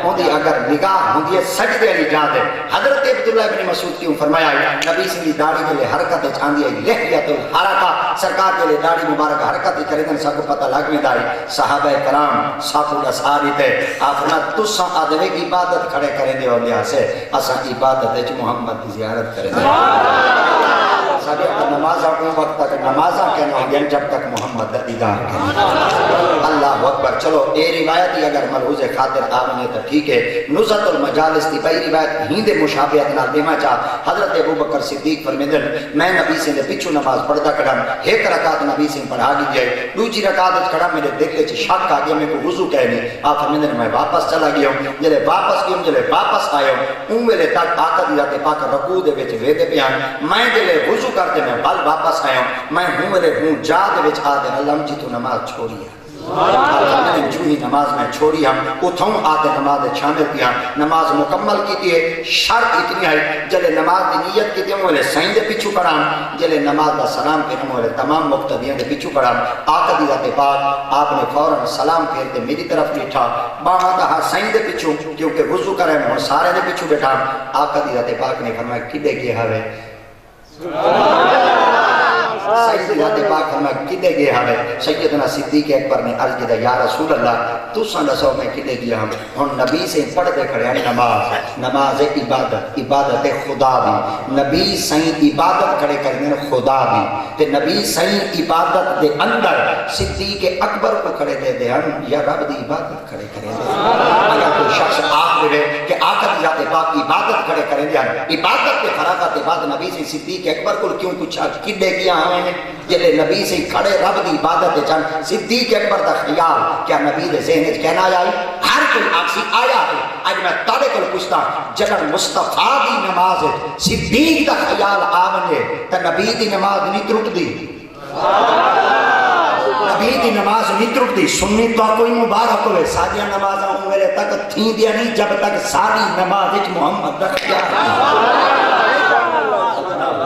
ہوندی اگر نگاہ ہوندی ہے سجدے علی جا دے حضرت عبداللہ ابن مسعود کیوں فرمایا نبی سی دی داڑھی جلے حرکت چاندی ہے لحیت الحرکہ سرکار جلے داڑھی مبارک حرکت کردن سب کو پتہ لگ میں دائی صحابہ کرام ساتھو رساری تے آپ فرمایا تساں آدھوے کی عبادت کھڑے کریں دے اور لیا سے اساں عبادت ہے جو محمد کی زیارت کریں دے سابق نمازہ کو وقت تک نمازہ کہنا ہوگی جب تک محمد دیدار کریں اللہ اکبر چلو اے روایت ہی اگر ملحوظ خاطر آمنے تو ٹھیک ہے نزت المجالس دی بھائی روایت ہیندے مشابہت نال دیما چاہ حضرت ابو بکر صدیق فرمیدن میں نبی سے پچھو نماز پڑھتا کھڑا ایک رکعت نبی سے پڑھا دی جائے دوسری رکعت کھڑا میرے دیکھتے چھ شک آ گیا میں کو وضو کہنے آپ فرمیدن میں واپس چلا گیا ہوں جلے واپس گیا ہوں جلے واپس آیا ہوں اون ویلے تک آقا دی ذات پاک رکوع دے وچ ویدے پیان میں جلے وضو کرتے میں بل واپس آیا ہوں میں ہوں ویلے ہوں جا دے وچ آدھے اللہ جی تو نماز چھوڑی ہے میں جو ہی نماز میں چھوڑی ہم اتھوں آتے نماز شامل کیا نماز مکمل کی تھی شرط اتنی ہے جلے نماز دی نیت کی تھی ہم سائیں دے پیچھو پڑھام جلے نماز دا سلام پھر ہم تمام مقتدیاں دے پیچھو پڑھام آقا دی ذات پاک آپ نے فوراً سلام پھیرتے میری طرف بیٹھا باہاں دا سائیں دے پیچھو کیونکہ وضو کرے میں سارے دے پیچھو بیٹھا آقا دی ذات پاک نے فرمایا کدے گیا ہے سید ذات پاک فرمایا کدے گیا ہے؟ سیدنا صدیق اکبر نے عرض کیا یا رسول اللہ تو سن دسو میں کدے گیا ہوں؟ ہن نبی سے پڑھتے کھڑے ہیں نماز عبادت، عبادت خدا دی، نبی سائیں عبادت کھڑے کرنے خدا دی، تے نبی سائیں عبادت دے اندر صدیق اکبر کو کھڑے دے دے ہم یا رب دی عبادت کھڑے کرے دے۔ اگر کوئی شخص آخ دے کہ آقا دی ذات پاک عبادت کھڑے کرے دے ہم عبادت کے فراغت بعد نبی سے صدیق اکبر کو کیوں کچھ کدے کیا ہمیں جلے نبی سے کھڑے رب دی عبادت چن صدیق اکبر دا خیال کیا نبی دے ذہن کہنا آئی؟ ہر کوئی آکسی آیا ہے۔ آج میں تارے کو پوچھتا جنر مصطفیٰ دی نماز صدیق دا خیال آمنے تا نبی دی نماز نہیں ترک دی، نبی دی نماز نہیں ترک دی۔ سنی تو کوئی مبارک ہوئے ساجیہ نماز آؤں میرے تک تھیں دیا نہیں جب تک ساری نماز محمد دا خیال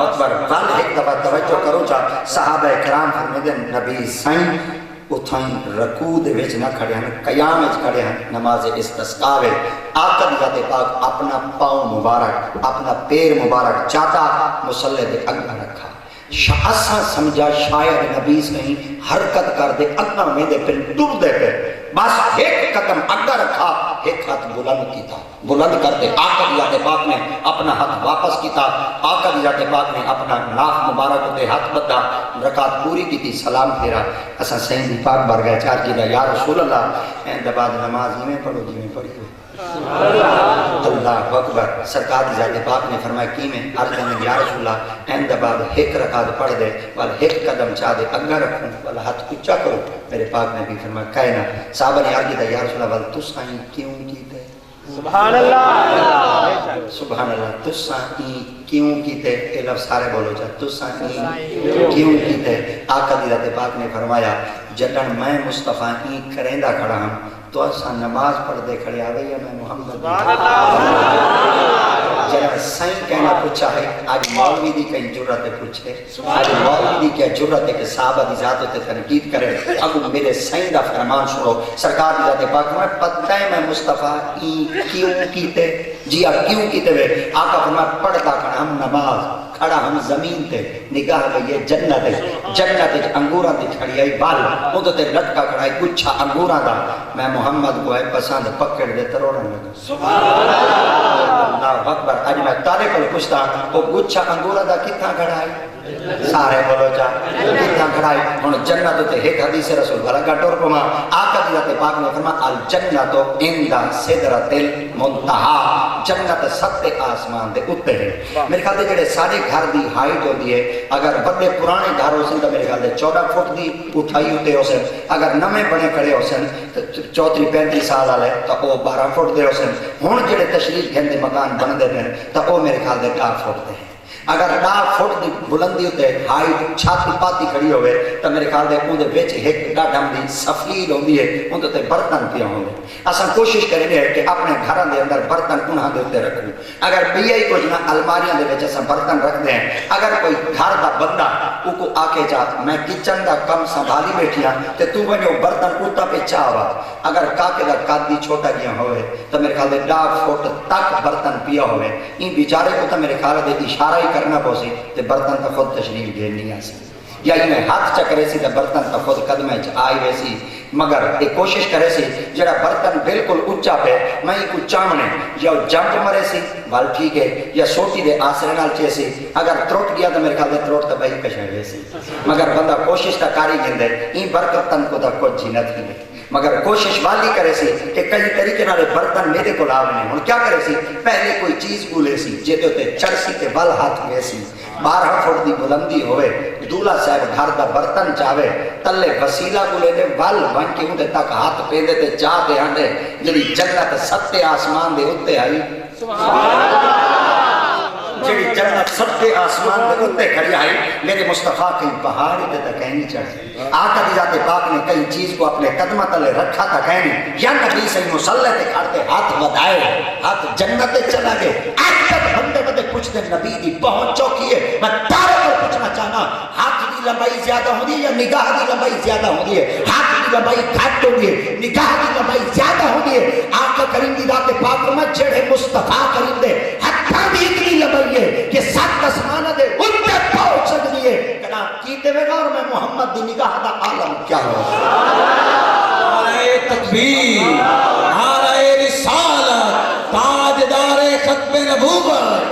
اکبر۔ بل ایک دفعہ توجہ کرو چاہ صحابہ کرام فرمیدن نبی سائن اتھائیں رکوع دے وچ نہ کھڑے ہیں، قیام وچ کھڑے ہیں، نماز استسقاء وچ آقا دی ذات پاک اپنا پاؤں مبارک اپنا پیر مبارک چاہتا مصلی دے اگا رکھا۔ اساں سمجھا شاید نبی کہیں حرکت کر دے اگا میں دے پھر ٹر دے پہ بس ایک قدم اگا رکھا، ایک ہاتھ بلند کیتا، بلند کر دے آقا دی ذات پاک نے اپنا ہاتھ واپس کیتا، آقا دی ذات پاک نے اپنا ناف مبارک دے ہاتھ بدھا، رکعت پوری کیتی، سلام پھیرا۔ اساں سین دی پاک بار گئے چار کی یا رسول اللہ این بعد نماز ہی میں پڑھو جی میں پڑھی ہو۔ اللہ اکبر۔ سرکار دی ذات پاک نے فرمایا کی میں عرض میں یا رسول اللہ این بعد ایک رکعت پڑھ دے وال ایک قدم چاہ دے اگا رکھوں والا ہاتھ اونچا کرو۔ میرے پاک نے بھی فرمایا کہنا صحابہ نے عرض کیا یا رسول اللہ وال تسائیں کیوں کیتے؟ سبحان اللہ سبحان اللہ۔ تسائیں کیوں کیتے؟ اے لفظ سارے بولو جا تسائیں کیوں کیتے؟ آقا دی ذات پاک نے فرمایا جدن میں مصطفیٰ ہی کریندہ کھڑا ہوں تو اساں نماز پڑھ دے کھڑے آوے یا میں محمد جنہاں سائیں کہنا پوچھا ہے آج مولوی دی کئی جرت پوچھے، آج مولوی دی کیا جرت ہے کہ صحابہ دی ذات تے تنقید کرے۔ اب میرے سائیں دا فرمان سنو، سرکار دی ذات پاک میں پتہ ہے میں مصطفیٰ کیوں کیتے؟ جی آپ کیوں کیتے ہوئے؟ آقا فرمایا پڑھتا کھڑا ہم نماز کھڑا ہم زمین تے نگاہ گئی جنت ہے، جنت ہے انگوراں تے کھڑی آئی بال وہ تے لٹکا کھڑا ہے گچھا انگوراں دا میں محمد کو ہے پسند پکڑ دے تروڑن لگا۔ سبحان اللہ اکبر۔ اج میں تارے کو پوچھتا وہ گچھا انگوراں دا کتنا کھڑا ہے؟ سارے بولو جا کتنا کھڑا ہے؟ ہن جنت تے ایک حدیث رسول بھلا کا ٹور پما آقا دی ذات پاک نے فرمایا الجنت عند سدرۃ المنتہا، جنت ستے آسمان دے اوتے ہے۔ میرے خیال دے جڑے سارے گھر دی ہائٹ ہوندی ہے اگر بڑے پرانے گھر ہو سن تو میرے خیال دے 14 فٹ دی اٹھائی ہوتے ہو سن، اگر نویں بنے کھڑے ہو سن تو 34-35 سال والے تو وہ 12 فٹ دے ہو سن۔ ہن جڑے تشریف گھندے مکان بندے ہیں تو وہ میرے خیال دے 4 فٹ دے ہیں۔ اگر 10 فٹ دی بلندی ہوتے ہائٹ چھاتی پاتی کھڑی ہوئے تو میرے خیال دے اون دے وچ ایک ڈاڈم دی سفید ہوندی ہے اون تے برتن پیا ہوندے۔ اساں کوشش کریں گے کہ اپنے گھراں دے اندر برتن انہاں دے اوتے رکھوں۔ اگر بیا ہی کچھ نہ الماریاں دے وچ اساں برتن رکھدے ہیں، اگر کوئی گھر دا بندہ او کو آ کے جا میں کچن دا کم سنبھالی بیٹھی ہاں تے تو ونجو برتن اوتا پہ چاوا، اگر کاکے دا قد چھوٹا گیا ہوئے تو میرے خیال دے 10 فٹ تک برتن پیا ہوئے، این بیچارے کو تو میرے خیال دے اشارہ کرنا پوسی تے برتن تا خود تشریف دے نہیں آسی، یا انہیں ہاتھ چکرے سی تے برتن تا خود قدمیں آئی ویسی، مگر ایک کوشش کرے سی جڑا برتن بالکل اچھا پہ میں کو چامنے یا جمپ مرے سی وال ٹھیک ہے یا سوٹی دے آسرے نال چے سی، اگر تروٹ گیا تو میرے خیال دے تروٹ تا بہی کشے سی، مگر بندہ کوشش تا کاری گندے این برکت تن کو تا کچھ جینت ہی نہیں، مگر کوشش والی کرے سی کہ کئی طریقے نالے برتن میرے کو لاؤ نہیں۔ ہن کیا کرے سی پہلے کوئی چیز گولے سی جے تے چڑھ سی تے ول ہاتھ گئے سی 12 فٹ دی بلندی ہوئے، دولہا صاحب گھر دا برتن چاہے تلے وسیلہ گولے دے ول بن کے اندے تک ہاتھ پیندے تے چاہ دے ہاندے جڑی جنت ستے آسمان دے اتے آئی، جڑی جنت ستے آسمان دے اتے کھڑی آئی، میرے مصطفیٰ کہیں پہاڑی دے تا کہیں نہیں چڑھے۔ آقا دی ذات پاک نے کئی چیز کو اپنے قدمہ تلے رکھا تھا کہنے یا نبی صحیح مسلح تے کھڑتے ہاتھ بدائے ہاتھ جنت چلا گئے۔ آج تک بندے بندے پوچھتے نبی دی پہنچ چوکی ہے، میں تارے کو پوچھنا چاہنا ہاتھ دی لمبائی زیادہ ہوندی ہے یا نگاہ دی لمبائی زیادہ ہوندی ہے؟ ہاتھ دی لمبائی گھٹ ہوندی ہے، نگاہ دی لمبائی زیادہ ہوندی ہے۔ آقا کریم دی ذات پاک میں جڑے مصطفیٰ کریم دے ہتھاں دی اتنی لمبائی ہے کہ 7 آسماناں دے اوتے پہنچ سکدی ہے۔ کنا کی کیتے وے اور میں محمد دی نگاہ دا عالم کیا ہو نعرہ تکبیر، نعرہ رسالت، تاجدار ختم نبوت،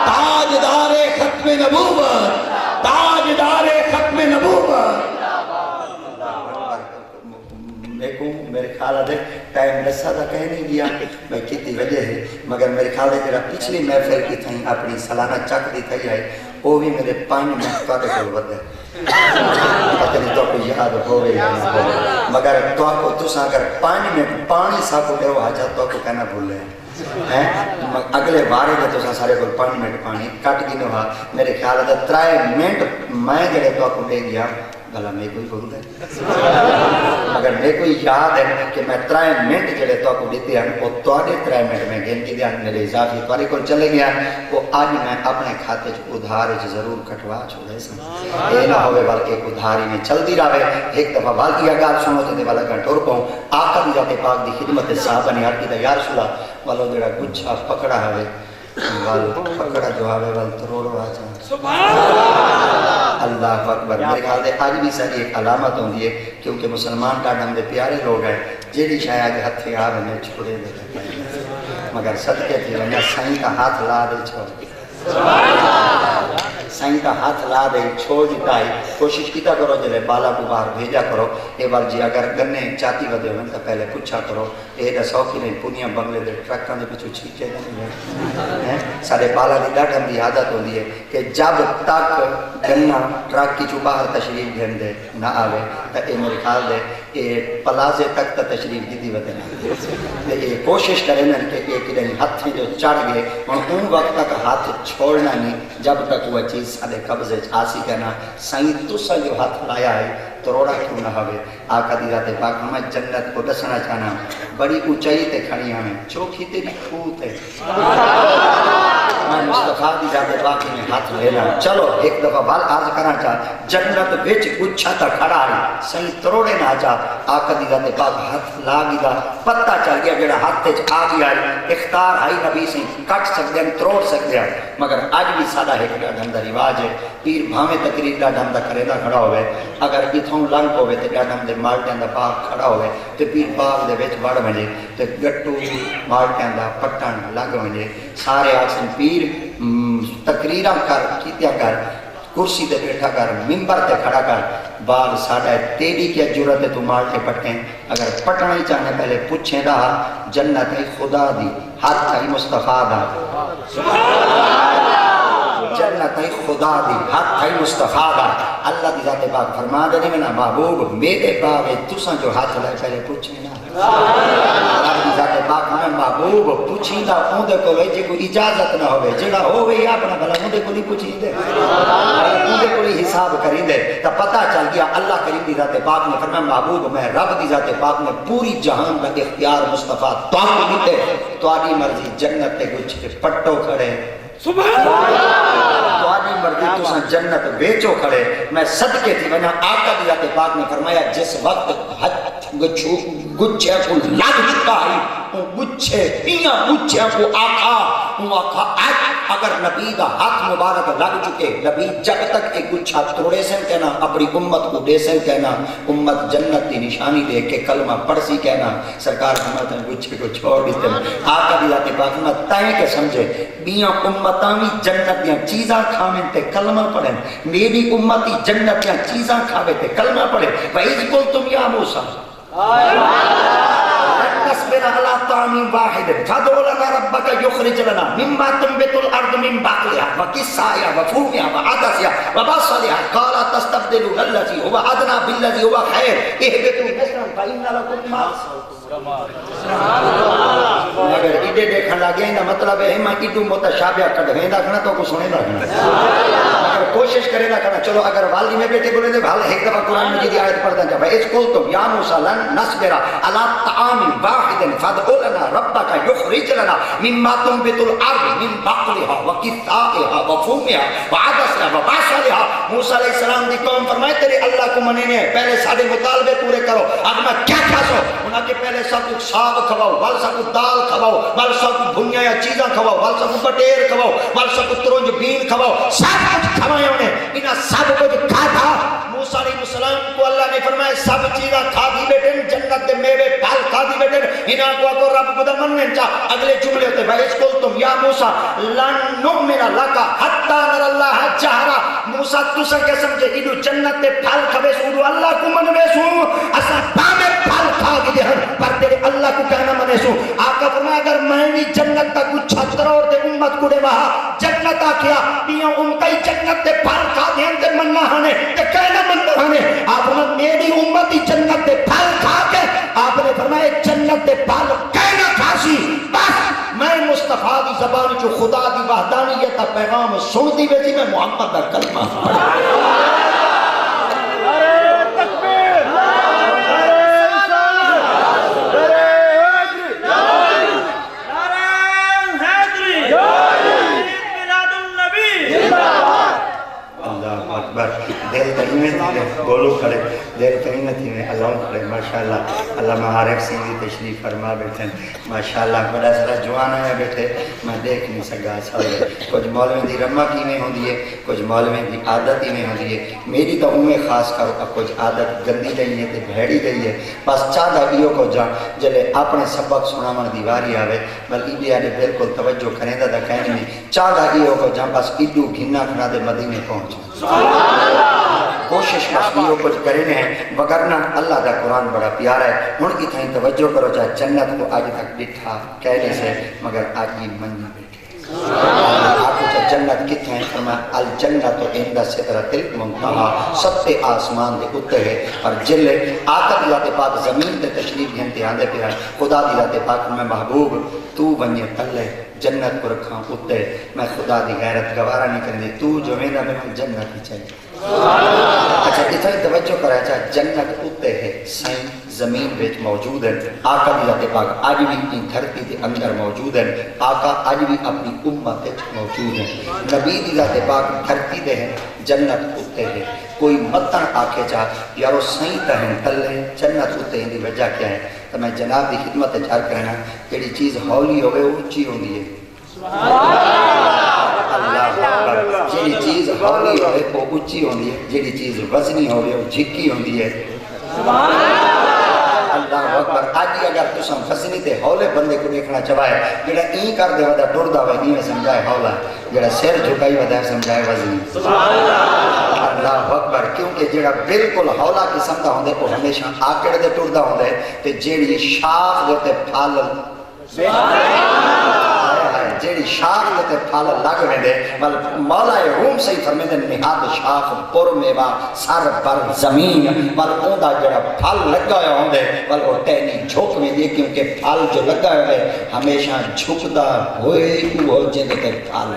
تاجدار ختم نبوت، تاجدار ختم نبوت۔ دیکھوں میرے خیال ہے ٹائم لسا تھا کہہ نہیں دیا میں کتنی وجہ ہے، مگر میرے خیال ہے جڑا پچھلی محفل کی تھیں اپنی سالانہ چک دی تھی آئی وہ بھی میرے 5 منٹ کا کو ود ہے، پتہ نہیں تو کوئی یاد ہوئے یا نہ ہوئے، مگر تو کو تساں اگر 5 منٹ پانی سا کو دیو حاجت تو کو کہنا بھولے اگلے بارے میں تو سارے کو 5 منٹ پانی کٹ گئی نہ میرے خیال ہے 3 منٹ میں جڑے تو کو دے گیا بھلا میں کوئی بول ہے مگر میں کوئی یاد ہے کہ میں 3 منٹ جڑے تو کو دیتے ہیں وہ تواڈے 3 منٹ میں گن کے دیا میرے اضافی تواڈے کو چلے گیا وہ آج میں اپنے کھاتے ادھار ضرور کٹوا چھوڑے سن یہ نہ ہوئے بلکہ ادھاری میں چلتی رہے۔ ایک دفعہ والدی گال سنو تے والا گھنٹ اور پاؤں آقا دی ذات پاک دی خدمت صحابہ نے عرض کی یا رسول اللہ والو جڑا گچھا پکڑا ہے وال پکڑا جو ہے وال تروڑو آ جا اللہ اکبر۔ میرے خیال ہے آج بھی ساری ایک علامت ہوندی ہے کیونکہ مسلمان کا ہم دے پیارے لوگ ہیں جیڑی شاید ہتھے آ میں چھوڑے دے مگر صدقے تھی ونیا سائیں کا ہاتھ لا دے چھوڑ سائیں کا ہاتھ لا دے چھوڑ دیتا ہے۔ کوشش کیتا کرو جلے بالا کو باہر بھیجا کرو اے بار جی اگر گنے چاہتی ودے ہوئے تو پہلے پوچھا کرو اے دا سوکی نہیں پونیاں بنگلے دے ٹرکاں دے پچھو چھیٹے دے سارے بالا دی ڈاٹھ ہم دی عادت ہوندی ہے کہ جب تک گنا ٹرک کی چو باہر تشریف گھن دے نہ آوے تو اے میرے خیال دے اے پلازے تک تا تشریف دی ودے نہ اے کوشش کریں کہ ایک دن ہاتھیں جو چڑھ گئے ان وقت تک ہاتھ چھوڑنا نہیں جب تک وہ چیز سارے قبضے آسی کہنا سائیں تسا جو ہاتھ لایا ہے تروڑا کیوں نہ ہوئے۔ آقا دی ذات پاک ہمیں جنت کو دسنا چاہنا بڑی اونچائی تے کھڑی ہمیں چوکھی تیری کھوت ہے میں مصطفیٰ دی ذات پاک میں ہاتھ لینا چلو ایک دفعہ بال عرض کرنا چاہ جنت وچ گچھا تا کھڑا ہے سائیں تروڑے نہ جا آقا دی ذات پاک ہاتھ لا گیا پتہ چل گیا جڑا ہاتھ تے آ گیا ہے اختیار ہائی نبی سے کٹ سکتے ہیں تروڑ سکتے ہیں مگر آج بھی سادہ ایک ڈھنگ دا رواج ہے پیر بھاویں تقریر دا ڈھنگ دا کرے دا کھڑا ہوئے اگر اتھوں لنگ ہوئے تے ڈھنگ دے مالٹیاں دا پاک کھڑا ہوئے تے پیر باغ دے وچ وڑ ونجے تے گٹو مالٹیاں دا پٹن لگ ونجے سارے آکسن پیر تقریراں کر کیتیاں کر کرسی تے بیٹھا کر ممبر تے کھڑا کر بال ساڑھا تیری کیا جرت ہے تو مالٹے پٹیں اگر پٹنا ہی چاہنے پہلے پوچھیں دا جنت خدا دی ہاتھ ہے مصطفیٰ دا جنت خدا دی ہاتھ ہے مصطفیٰ دا اللہ دی ذات پاک فرما دے میں نا محبوب میرے باوے تساں جو ہاتھ لائے پہلے پوچھیں نا اللہ دی ذات پاک ہمیں محبوب پوچھیں دا اوندے کو لئے جے کوئی اجازت نہ ہوئے جڑا ہوئے یا اپنا بھلا اوندے کو نہیں پوچھیں دے اوندے کو نہیں حساب کریں دے تا پتہ چل گیا اللہ کریم دی ذات پاک نے فرمایا محبوب میں رب دی ذات پاک نے پوری جہان کا اختیار مصطفیٰ تو آپ کو دیتے تو آنی مرضی جنت تے گچھ پٹو کھڑے سبحان اللہ تو آنی مرضی تو سن جنت بیچو کھڑے میں صدقے تھی ونیا آقا دی ذات پاک نے فرمایا جس وقت گچھے کو لگ چکا ہے وہ گچھے پیاں گچھے کو آقا اگر نبی دا ہاتھ مبارک لگ چکے نبی جب تک ایک گچھا توڑے سے کہنا اپنی امت کو دے سے کہنا امت جنت کی نشانی دے کے کلمہ پڑھ سی کہنا سرکار امت گچھے کو چھوڑ دیتے ہیں آقا دی ذات پاک میں تائیں کے سمجھے بیاں امتامی جنت دیاں چیزاں کھاویں تے کلمہ پڑھیں میری امتی جنت دیاں چیزاں کھاویں تے کلمہ پڑھیں وَإِذْ قُلْتُمْ يَا مُوسَىٰ نصبر على طعام واحد فادع لنا ربك يخرج لنا مما تنبت الارض من بقلها وكسائها وفومها وعدسها وبصلها قال تستبدلون الذي هو ادنى بالذي هو خير اهبطوا مصرا فان لكم ما اگر ایڈے دیکھن لگے نا مطلب ہے میں ایڈو متشابہ کڈھیں دا کھنا تو کو سنے دا کھنا اگر کوشش کرے دا کھنا چلو اگر والدی میں بیٹھے بولے دے بھال ایک دفعہ قرآن مجید آیت پڑھتا جا اس قلتم یا موسیٰ لن نصبر على طعام واحد فادع لنا ربك يخرج لنا مما تنبت الارض من بقلها وقثائها وفومها وعدسها وبصلها. موسیٰ علیہ السلام دی قوم فرمائے تیرے اللہ کو مننے ہیں پہلے سارے مطالبے پورے کرو. اب میں کیا کھاسو انہاں کے پہلے سب کچھ ساگ کھواؤ وال سب کچھ دال کھواؤ وال سب کچھ بھنیا یا چیزاں کھواؤ وال سب کچھ بٹیر کھواؤ وال سب کچھ ترنج بین کھواؤ. سب کچھ کھوائے انہیں انہاں سب کچھ کھاتا. موسیٰ علیہ السلام کو اللہ نے فرمایا سب چیزاں کھا دی بیٹھن جنت دے میوے پھل کھا دی بیٹھن. انہاں کو اگر رب کو مننے چاہ اگلے جملے ہوتے بھائی اس کو تم یا موسیٰ لن نؤمن لک حتی نر اللہ جہرا. موسیٰ تسا کیا سمجھے انہوں جنت دے پھل کھوے سو اللہ کو منوے سو اسا پامے پھل کھا گی دہن پر تیرے اللہ کو کہنا منے سو. آقا فرمایا اگر میں بھی جنت تک کچھ چھتر اور دے امت کو دے وہاں جنت آکھیا پیوں ان کئی جنت دے پھل کھا دیں تے مننا ہانے تے کہنا مننا ہانے. آپ نے میری امت جنت دے پھل کھا کے آپ نے فرمایا جنت دے پھل کہنا کھاسی بس میں مصطفیٰ دی زبان جو خدا دی وحدانیت کا پیغام سن دی ویسی میں محمد دا کلمہ دل تقیمت تھی گولو کھڑے دل تقیمت تھی میں اللہ کھڑے ماشاءاللہ. اللہ مہارف سیدھی تشریف فرما بیٹھے ماشاءاللہ. بڑا سارا جوان آیا بیٹھے میں دیکھ نہیں سکا سارے کچھ مولوی دی رمہ کی میں ہوندی ہے کچھ مولوی دی عادت ہی میں ہوندی ہے. میری تو امیں خاص کرو کچھ عادت گندی گئی ہے تے بھیڑی گئی ہے. بس چاہتا ایو کو جا جلے اپنے سبق سنا من دیواری آوے بلکہ بھی آنے بالکل توجہ کریں دا کہنے نہیں چاہتا ایو کو جا بس ایڈو گھنا کھنا دے مدینے پہنچ کوشش مشکیوں کچھ کرنے ہیں وگرنہ اللہ دا قرآن بڑا پیارا ہے. ہن کی تھائیں توجہ کرو چاہے جنت کو آج تک ڈٹھا کہنے سے مگر آج یہ منی بیٹھے آپ کو جنت کتھا ہے فرمایا الجنت عند سدرۃ المنتہی سب آسمان دے اتے ہے. اور جلے آقا دی ذات پاک زمین تے تشریف گھنتے آندے پہ خدا دی ذات پاک میں محبوب تو بنیے تلے جنت کو رکھاں اتے میں خدا دی غیرت گوارا نہیں کرنے تو جو میرا میں جنت ہی چاہیے. اچھا اتنا توجہ کرا چاہے جنت اتے ہے سائن زمین بیچ موجود ہے. آقا دی ذات پاک آج بھی اپنی دھرتی کے اندر موجود ہے. آقا آج بھی اپنی امت موجود ہے. نبی دی ذات پاک دھرتی دے ہیں جنت اتے ہے. کوئی متن آکھے چاہ یارو سائیں تہن تلے جنت اتے ہیں دی وجہ کیا ہے تو میں جناب دی خدمت چار کرنا جیڑی چیز ہولی ہوئے وہ اچھی ہوندی ہے. اللہ اکبر. جیڑی چیز ہولی ہوئے وہ اچھی ہوندی ہے جیڑی چیز وزنی ہوئے وہ جھکی ہوندی ہے. اللہ اکبر. آج ہی اگر تساں وزنی تے ہولے بندے کو دیکھنا چاہے جیڑا این کر دے ودا ٹردا ہوئے این میں سمجھائے ہولا جیڑا سر جھکائی ودا سمجھائے وزنی. اللہ اکبر. کیونکہ جیڑا بالکل ہولا قسم دا ہوندے وہ ہمیشہ آکڑ دے ٹردا ہوندے تے جیڑی شاخ دے تے پھل جیڑی شاخ تے پھل لگ ویندے ول مولا روم سے فرمے دے نہاد شاخ پر میوا سر پر زمین ول اوندا جڑا پھل لگا ہوا ہوندے ول او ٹہنی جھک ویندی کیونکہ پھل جو لگا ہوئے ہمیشہ جھکدا ہوئے وہ جے تے پھل.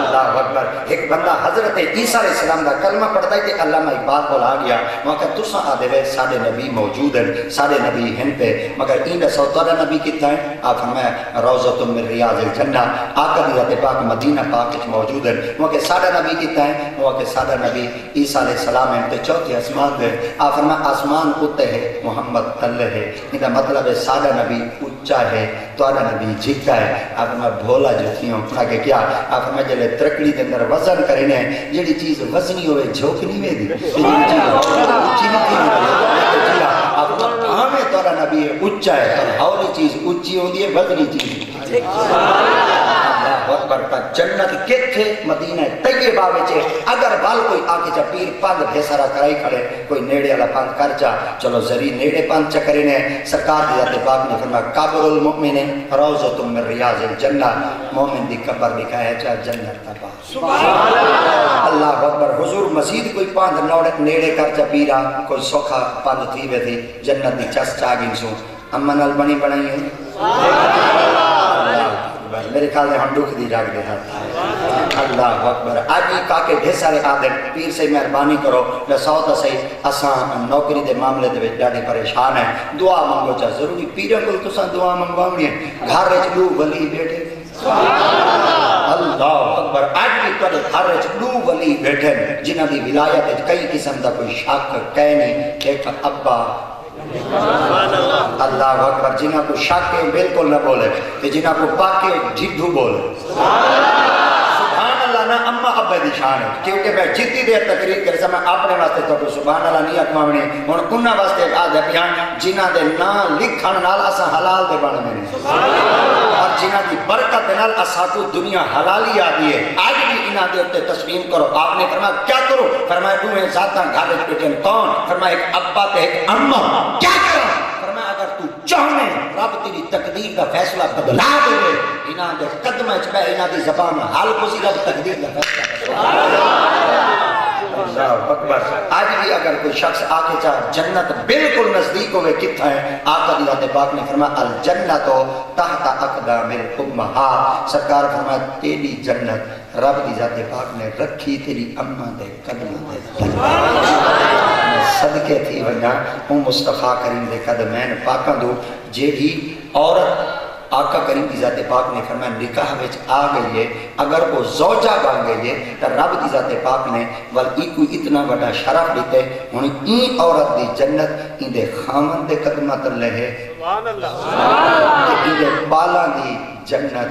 اللہ اکبر. ایک بندہ حضرت عیسیٰ علیہ السلام دا کلمہ پڑھتا ہے کہ علامہ اقبال بول آ گیا وہاں کہ تساں آدھے وے سارے نبی موجود ہیں سارے نبی ہیں پہ مگر این سو تارا نبی کتا ہے آپ ہمیں روضۃ من ریاض الجنہ آقا دی ذات پاک مدینہ پاک موجود ہیں وہاں کہ سارا نبی کتا ہے وہاں کہ سارا نبی عیسیٰ علیہ السلام ہیں تے چوتھے آسمان دے آپ ہمیں آسمان اتے ہے محمد تل ہے. یہ مطلب ہے سارا نبی اچا ہے تارا نبی جھکا ہے. آپ ہمیں بھولا جو تھی ہوں کہ کیا آپ ہمیں جلے ترکڑی دے اندر وزن کرنے ہیں جیڑی چیز وزنی ہوئے جھوکنی میں دی جیڑی چیز اچھی نہیں تھی آپ ہمیں تارا نبی اچا ہے اور ہولی چیز اچھی ہوندی ہے وزنی چیز. اللہ اکبر. کا جنت کتھے مدینہ طیبہ وچ اگر بال کوئی آکے چا پیر پند بھیسارا کرائی کھڑے کوئی نیڑے والا پند کر چا چلو ذری نیڑے پند چکرے نے سرکار دی ذات پاک نے فرمایا قبر المؤمن روضۃ من ریاض الجنہ. مومن دی قبر دکھایا چا جنت تا پاک. سبحان اللہ. اللہ اکبر. حضور مزید کوئی پند نیڑے کر چا پیرا کوئی سوکھا پند تھی وے تھی جنت دی چس چاگن سو اما نال بنی بنائی ہے میرے خیال میں ہم دکھ دی جاگ دے ہاتھ اللہ اکبر آج بھی کاکے ڈھیر سارے آدھر پیر سے مہربانی کرو رساؤ تا صحیح اساں نوکری دے معاملے دے ڈاڑے پریشان ہیں دعا منگو چاہ ضروری پیروں کو تساں دعا منگواونی ہے گھر وچ دو ولی بیٹھے اللہ اکبر آج بھی تواڈے گھر وچ دو ولی بیٹھے جنہاں دی ولایت وچ کئی قسم دا کوئی شک کہے نہیں ایک ابا اللہ اکبر جنہاں کو شک ہے بالکل نہ بولے تے جنہاں کو پاکے ڈھڈو بولے سبحان اللہ نہ اما ابا دی شان ہے کیونکہ میں جتنی دیر تقریر کر میں اپنے واسطے تو سبحان اللہ نہیں اکماونی ہن انہاں واسطے آدھے بیان جنہاں دے نام لکھن نال اساں حلال دے بن گئے اور جنہاں دی برکت دے نال اساں کو دنیا حلالی آدی ہے آج بھی انہاں دے اوتے تسلیم کرو آپ نے فرمایا کیا کرو فرمایا دوہیں ذاتاں گھر وچ بیٹھے کون فرمایا ایک ابا تے ایک اما کیا کرو فرمایا اگر تو چاہے رب تیری تقدیر کا فیصلہ بدلا دے انہاں دے قدم وچ بہ انہاں دی زبان حال کو سی رب تقدیر کا فیصلہ اللہ اکبر آج بھی اگر کوئی شخص آکے چاہ جنت بالکل نزدیک ہوئے کتھا ہے آقا دی ذات پاک نے فرمایا الجنت تحت اقدام الامہات سرکار فرمایا تیری جنت رب دی ذات پاک نے رکھی تیری اماں دے قدموں دے صدقے تھی ونجا ہوں مصطفیٰ کریم دے قدمین پاکاں دو جیڑی عورت آقا کریم کی ذات پاک نے فرمایا نکاح وچ آ گئی ہے اگر وہ زوجہ بن گئی ہے تو رب کی ذات پاک نے بلکہ کوئی اتنا بڑا شرف دیتے ہن این عورت دی جنت این دے خامن دے قدماں تلے ہے سبحان اللہ این دے بالاں دی جنت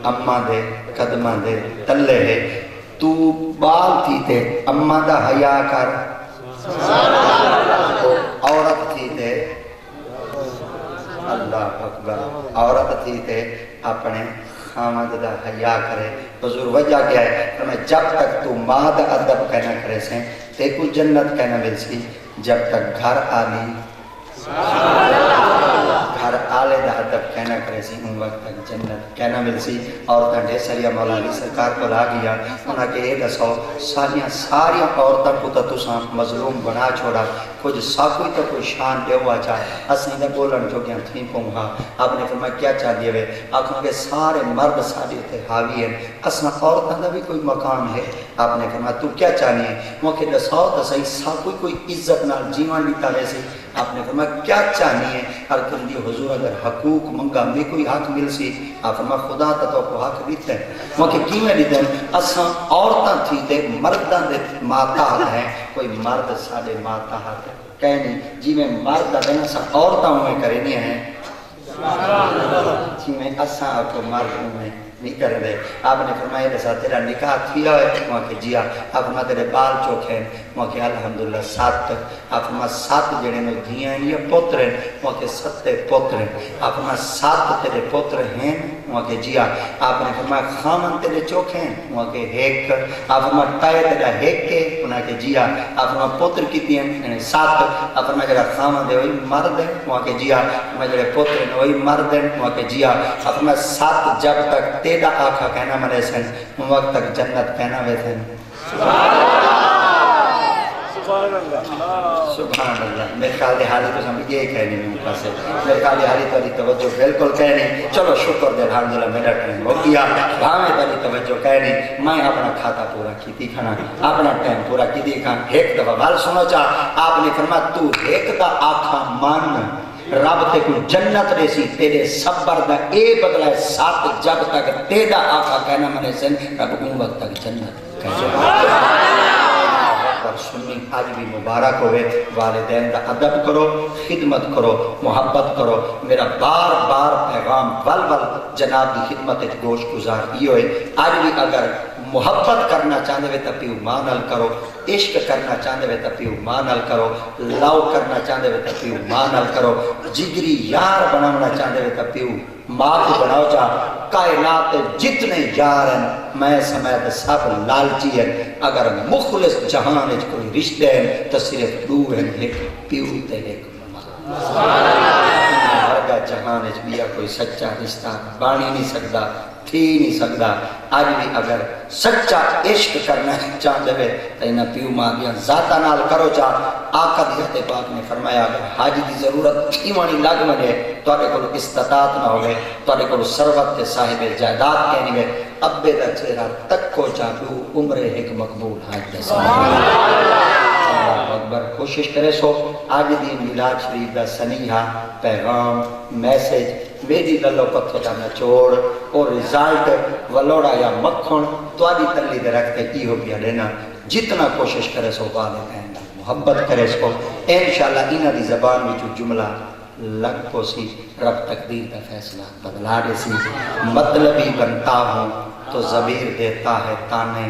اماں دے قدماں دے تلے ہے تو بال تھی تے اماں دا حیا کر عورت تھی تے اللہ اکبر عورت تھی تے اپنے خامد دا حیا کرے حضور وجہ کیا ہے کہ جب تک تو ماں دا ادب کہنا کرے سے تے کو جنت کہنا مل سی جب تک گھر آلی گھر آلے دا ادب کہنا کرے سی ان وقت تک جنت کہنا مل سی عورتاں ڈھیر ساریا مولا علی سرکار کو لا گیا انہاں کے یہ دسو ساریاں عورتاں کو تو تساں مظلوم بنا چھوڑا کچھ ساکوئی تو کوئی شان دے ہوا چاہ اسیں دے بولن جو گیا تھیں پونگا آپ نے فرمایا کیا چاہ دیئے ہوئے آنکھوں کے سارے مرد ساڑی تے حاوی ہیں اسنا عورتاں دا بھی کوئی مقام ہے آپ نے فرمایا تو کیا چاہنی ہے موقع دساؤ تا صحیح ساکوئی کوئی عزت نال جیوان لیتا ویسے آپ نے فرمایا کیا چاہنی ہے ہر کردی حضور اگر حقوق منگا میں کوئی حق مل سی آپ فرمایا خدا تا تو کو حق دیتے ہیں موقع کی میں دیتے ہیں اساں عورتاں تھی تے مردان دے ماتحت ہیں کوئی مرد ساڑے ماتحت کہنی جی میں مرد دینا سا عورتاں ہوئے کرنی ہیں جی میں اساں آپ کو مرد ہوئے نہیں کر دے آپ نے فرمایا دسا تیرا نکاح تھیا ہے وہاں کے جیا آپ فرمایا تیرے بال چوکھیں وہاں کے الحمدللہ 7 آپ فرمایا 7 جڑے میں دھیاں ہیں یا پوتر ہیں وہاں کے 7 پوتر ہیں آپ فرمایا 7 تیرے پوتر ہیں وہاں کے جیا آپ نے فرمایا خامن تیرے چوکھیں وہاں کے ہیک آپ فرمایا ٹائے تیرا ہیک کے وہاں کے جیا آپ فرمایا پوتر کیتی ہیں 7 آپ فرمایا جڑا خامن دے وہی مرد ہیں وہاں کے جیا فرمایا جڑے پوتر ہیں وہی مرد ہیں وہاں کے جیا آپ فرمایا 7 جب تک تیرا آقا کہنا مرے سن ان وقت تک جنت کہنا وے سن سبحان اللہ میرے خیال دے حالی تو سمجھ یہ کہنی میں اوپر سے میرے خیال دے حالی تاری توجہ بالکل کہنی چلو شکر دے الحمدللہ میرا ٹائم ہو گیا بھامے تاری توجہ کہنی میں اپنا کھاتا پورا کیتی کھانا اپنا ٹائم پورا کیتی کھانا ایک دفعہ بھال سنو چاہ آپ نے فرمایا تو ایک دا آقا مان رب تے کوئی جنت ریسی تیرے صبر دا اے بدلہ ہے 7 جب تک تیرا آقا کہنا منے سن رب ان وقت تک جنت کہنا اور سنی آج بھی مبارک ہوئے والدین دا ادب کرو خدمت کرو محبت کرو میرا بار بار پیغام بل جناب کی خدمت گوش گزار یہ ہوئے آج بھی اگر محبت کرنا چاہنے وے تپیو مانل کرو عشق کرنا چاہنے وے تپیو مانل کرو لاؤ کرنا چاہنے وے تپیو مانل کرو جگری یار بنانا چاہنے وے تپیو ماں کو بناؤ چاہ کائنات جتنے یار ہیں میں سمیت سب لالچی ہیں اگر مخلص جہان اچھ کوئی رشتے ہیں تو صرف دو ہیں ایک پیو تے ایک ہرگا جہان اچھ بیا کوئی سچا رشتہ بانی نہیں سکتا تھی نہیں سکتا آج بھی اگر سچا عشق کرنا چاہتے ہوئے تو انہیں پیو ماں دیا ذاتہ نال کرو چاہ آقا دیت پاک نے فرمایا اگر حاج دی ضرورت تھی وانی لگ منے تو آنے کو استطاعت نہ ہوئے تو آنے کو ثروت کے صاحب جائیداد کہنی ہوئے ابے دا چہرہ تک کو چاہو عمر ایک مقبول حج دا اللہ اکبر. کوشش کرے سو آج دی میلاد شریف دا سنیہا پیغام میسج ویدی للو پتھو دا نچوڑ اور رزالٹ ولوڑا یا مکھن تو آدھی تلی دے رکھتے کی ہو گیا دینا. جتنا کوشش کرے سو والدین دا محبت کرے سو انشاءاللہ انہا دی زبان میں جو جملہ لگ کو سی رب تقدیر کا فیصلہ بدلا دے سی. مطلب ہی بنتا ہوں تو ضمیر دیتا ہے تانے,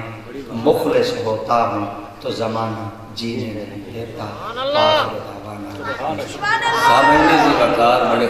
مخلص ہوتا ہوں تو زمانہ جینے نہیں دیتا. آخر دعوانا خامنی زی وقار بڑے